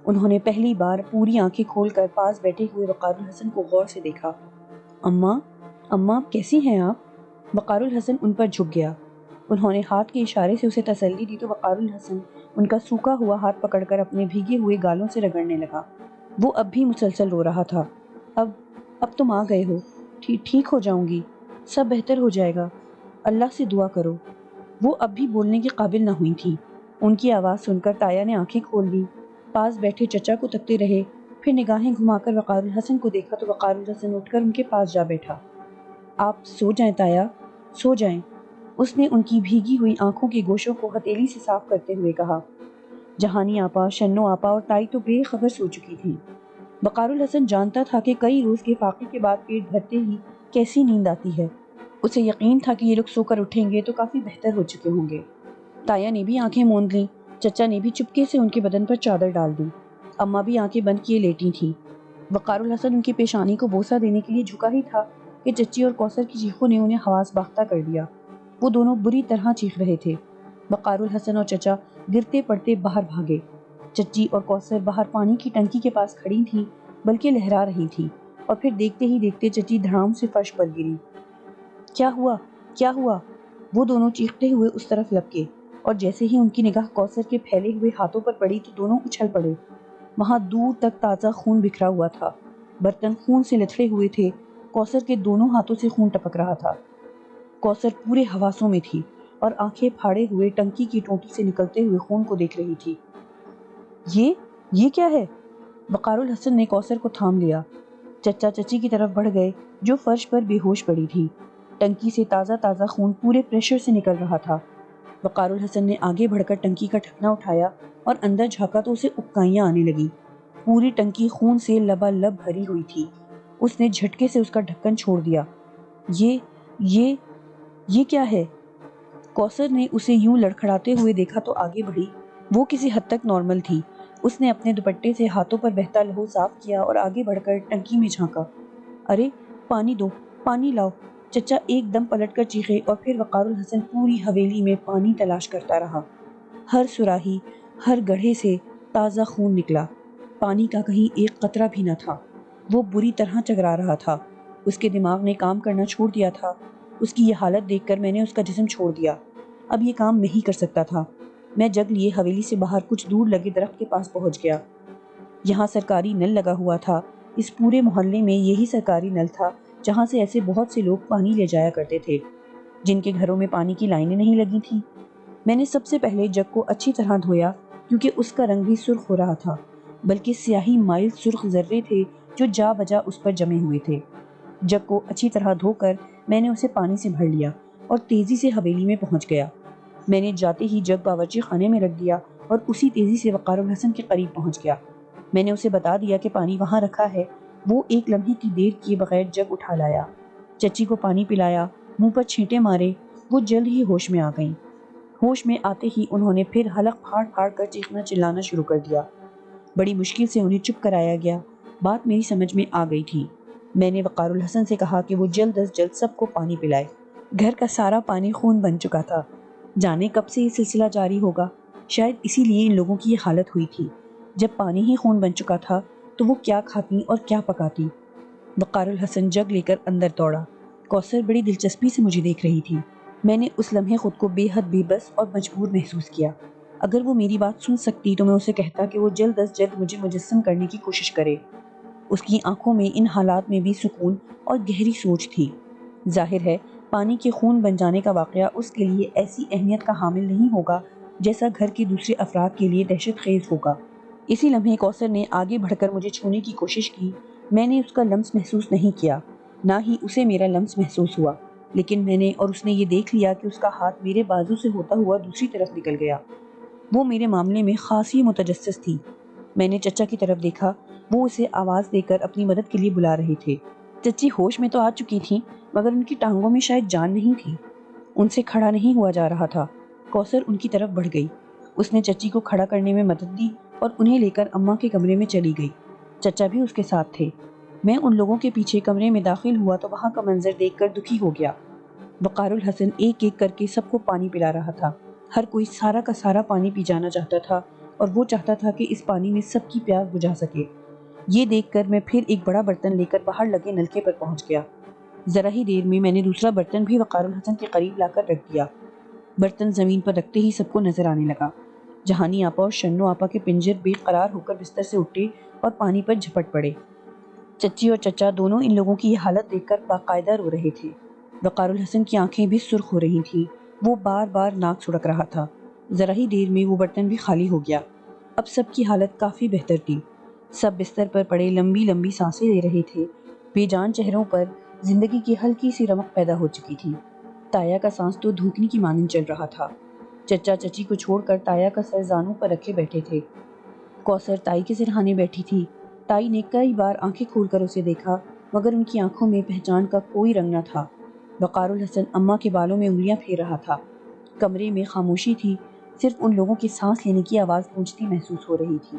انہوں نے پہلی بار پوری آنکھیں کھول کر پاس بیٹھے ہوئے وقار الحسن کو غور سے دیکھا۔ اماں، اماں کیسی ہیں آپ؟ وقار الحسن ان پر جھک گیا۔ انہوں نے ہاتھ کے اشارے سے اسے تسلی دی تو وقار الحسن ان کا سوکھا ہوا ہاتھ پکڑ کر اپنے بھیگے ہوئے گالوں سے رگڑنے لگا۔ وہ اب بھی مسلسل رو رہا تھا۔ اب تم آ گئے ہو، ٹھیک ہو جاؤں گی، سب بہتر ہو جائے گا، اللہ سے دعا کرو۔ وہ اب بھی بولنے کے قابل نہ ہوئی تھی۔ ان کی آواز سن کر تایا نے آنکھیں کھول لی، پاس بیٹھے چچا کو تکتے رہے، پھر نگاہیں گھما کر وقار الحسن کو دیکھا تو وقار الحسن اٹھ کر ان کے پاس جا بیٹھا۔ آپ سو جائیں تایا، سو جائیں، اس نے ان کی بھیگی ہوئی آنکھوں کے گوشوں کو ہتھیلی سے صاف کرتے ہوئے کہا۔ جہانی آپا، شنو آپا اور تائی تو بے خبر سو چکی تھی۔ وقار الحسن جانتا تھا کہ کئی روز کے فاقے کے بعد پیٹ بھرتے ہی کیسی نیند آتی ہے۔ اسے یقین تھا کہ یہ لوگ سو کر اٹھیں گے تو کافی بہتر ہو چکے ہوں گے۔ تایا نے بھی آنکھیں موند لیں، چچا نے بھی چپکے سے ان کے بدن پر چادر ڈال دی، اماں بھی آنکھیں بند کیے لیٹی تھی۔ وقار الحسن ان کی پیشانی کو بوسہ دینے کے لیے جھکا ہی تھا کہ چچی اور کوثر کی چیخوں نے انہیں حواس باختہ کر دیا۔ وہ دونوں بری طرح چیخ رہے تھے۔ وقار الحسن اور چچا گرتے پڑتے باہر بھاگے۔ چچی اور کوثر باہر پانی کی ٹنکی کے پاس کھڑی تھی بلکہ لہرا رہی تھی، اور پھر دیکھتے ہی دیکھتے چچی دھڑام سے فرش پر گری۔ کیا ہوا؟ کیا ہوا؟ وہ دونوں چیختے ہوئے اس طرف لپکے، اور جیسے ہی ان کی نگاہ کوثر کے پھیلے ہوئے ہاتھوں پر پڑی تو دونوں اچھل پڑے۔ وہاں دور تک تازہ خون بکھرا ہوا تھا، برتن خون سے لتھڑے ہوئے تھے، کوثر کے دونوں ہاتھوں سے خون ٹپک رہا تھا۔ کوثر پورے حواسوں میں تھی اور آنکھیں پھاڑے ہوئے ٹنکی کی ٹوٹی سے نکلتے ہوئے خون کو دیکھ رہی تھی۔ یہ کیا ہے؟ وقار الحسن نے کوثر کو تھام لیا۔ چچا چچی کی طرف بڑھ گئے جو فرش پر بے ہوش پڑی تھی۔ ٹنکی سے تازہ تازہ خون پورے پریشر سے نکل رہا تھا۔ وقار الحسن نے آگے بڑھ کر ٹنکی کا ڈھکنا اٹھایا اور اندر جھانکا تو اسے اکائیاں آنے لگی۔ پوری ٹنکی خون سے لبالب بھری ہوئی تھی۔ اس نے جھٹکے سے اس کا ڈھکن چھوڑ دیا۔ یہ کیا ہے؟ کوثر نے اسے یوں لڑکھڑاتے ہوئے دیکھا تو آگے بڑھی۔ وہ کسی حد تک نارمل تھی۔ اس نے اپنے دوپٹے سے ہاتھوں پر بہتا لہو صاف کیا اور آگے بڑھ کر ٹنکی میں جھانکا۔ ارے پانی دو، پانی لاؤ، چچا ایک دم پلٹ کر چیخے، اور پھر وقار الحسن پوری حویلی میں پانی تلاش کرتا رہا۔ ہر سراہی، ہر گڑھے سے تازہ خون نکلا، پانی کا کہیں ایک قطرہ بھی نہ تھا۔ وہ بری طرح چکرا رہا تھا۔ اس کے دماغ نے کام کرنا چھوڑ دیا تھا۔ اس کی یہ حالت دیکھ کر میں نے اس کا جسم چھوڑ دیا۔ اب یہ کام میں ہی کر سکتا تھا۔ میں جگ لیے حویلی سے باہر کچھ دور لگے درخت کے پاس پہنچ گیا۔ یہاں سرکاری نل لگا ہوا تھا۔ اس پورے محلے میں یہی سرکاری نل تھا جہاں سے ایسے بہت سے لوگ پانی لے جایا کرتے تھے جن کے گھروں میں پانی کی لائنیں نہیں لگی تھیں۔ میں نے سب سے پہلے جگ کو اچھی طرح دھویا کیونکہ اس کا رنگ بھی سرخ ہو رہا تھا، بلکہ سیاہی مائل سرخ ذرے تھے جو جا بجا اس پر جمے ہوئے تھے۔ جگ کو اچھی طرح دھو کر میں نے اسے پانی سے بھر لیا اور تیزی سے حویلی میں پہنچ گیا۔ میں نے جاتے ہی جگ باورچی خانے میں رکھ دیا اور اسی تیزی سے وقار الحسن کے قریب پہنچ گیا۔ میں نے اسے بتا دیا کہ پانی وہاں رکھا ہے۔ وہ ایک لمحے کی دیر کیے بغیر جگ اٹھا لایا، چچی کو پانی پلایا، منہ پر چھینٹے مارے۔ وہ جلد ہی ہوش میں آ گئیں۔ ہوش میں آتے ہی انہوں نے پھر حلق پھاڑ پھاڑ کر چیخنا چلانا شروع کر دیا۔ بڑی مشکل سے انہیں چپ کرایا گیا۔ بات میری سمجھ میں آ گئی تھی۔ میں نے وقار الحسن سے کہا کہ وہ جلد از جلد سب کو پانی پلائے۔ گھر کا سارا پانی خون بن چکا تھا۔ جانے کب سے یہ سلسلہ جاری ہوگا۔ شاید اسی لیے ان لوگوں کی یہ حالت ہوئی تھی۔ جب پانی ہی خون بن چکا تھا تو وہ کیا کھاتی اور کیا پکاتی۔ وقار الحسن جگ لے کر اندر دوڑا۔ کوثر بڑی دلچسپی سے مجھے دیکھ رہی تھی۔ میں نے اس لمحے خود کو بے حد بے بس اور مجبور محسوس کیا۔ اگر وہ میری بات سن سکتی تو میں اسے کہتا کہ وہ جلد از جلد مجھے مجسم کرنے کی کوشش کرے۔ اس کی آنکھوں میں ان حالات میں بھی سکون اور گہری سوچ تھی۔ ظاہر ہے پانی کے خون بن جانے کا واقعہ اس کے لیے ایسی اہمیت کا حامل نہیں ہوگا جیسا گھر کے دوسرے افراد کے لیے دہشت خیز ہوگا۔ اسی لمحے کوثر نے آگے بڑھ کر مجھے چھونے کی کوشش کی۔ میں نے اس کا لمس محسوس نہیں کیا، نہ ہی اسے میرا لمس محسوس ہوا، لیکن میں نے اور اس نے یہ دیکھ لیا کہ اس کا ہاتھ میرے بازو سے ہوتا ہوا دوسری طرف نکل گیا۔ وہ میرے معاملے میں خاصی متجسس تھی۔ میں نے چچا کی طرف دیکھا، وہ اسے آواز دے کر اپنی مدد کے لیے بلا رہے تھے۔ چچی ہوش میں تو آ چکی تھیں، مگر ان کی ٹانگوں میں شاید جان نہیں تھی، ان سے کھڑا نہیں ہوا جا رہا تھا۔ کوثر ان کی طرف بڑھ گئی، اس نے چچی کو کھڑا کرنے میں مدد دی اور انہیں لے کر اماں کے کمرے میں چلی گئی۔ چچا بھی اس کے ساتھ تھے۔ میں ان لوگوں کے پیچھے کمرے میں داخل ہوا تو وہاں کا منظر دیکھ کر دکھی ہو گیا۔ وقار الحسن ایک ایک کر کے سب کو پانی پلا رہا تھا۔ ہر کوئی سارا کا سارا پانی پی جانا چاہتا تھا اور وہ چاہتا تھا کہ اس پانی میں سب کی پیاس بجھا سکے۔ یہ دیکھ کر میں پھر ایک بڑا برتن لے کر باہر لگے نلکے پر پہنچ گیا۔ ذرا ہی دیر میں نے دوسرا برتن بھی وقار الحسن کے قریب لا کر رکھ دیا۔ برتن زمین پر رکھتے ہی سب کو نظر آنے لگا۔ جہانی آپا اور شنو آپا کے پنجر بے قرار ہو کر بستر سے اٹھے اور پانی پر جھپٹ پڑے۔ چچی اور چچا دونوں ان لوگوں کی یہ حالت دیکھ کر باقاعدہ رو رہے تھے۔ وقار الحسن کی آنکھیں بھی سرخ ہو رہی تھیں، وہ بار بار ناک سڑک رہا تھا۔ ذرا ہی دیر میں وہ برتن بھی خالی ہو گیا۔ اب سب کی حالت کافی بہتر تھی۔ سب بستر پر پڑے لمبی لمبی سانسیں لے رہے تھے۔ بے جان چہروں پر زندگی کی ہلکی سی رمق پیدا ہو چکی تھی۔ تایا کا سانس تو دھوکنے کی مانند چل رہا تھا۔ چچا چچی کو چھوڑ کر تایا کا سر زانوں پر رکھے بیٹھے تھے۔ کوثر تائی کے سرہانے بیٹھی تھی۔ تائی نے کئی بار آنکھیں کھول کر اسے دیکھا، مگر ان کی آنکھوں میں پہچان کا کوئی رنگ نہ تھا۔ وقار الحسن اماں کے بالوں میں انگلیاں پھیر رہا تھا۔ کمرے میں خاموشی تھی، صرف ان لوگوں کے سانس لینے کی آواز گونجتی محسوس ہو رہی تھی۔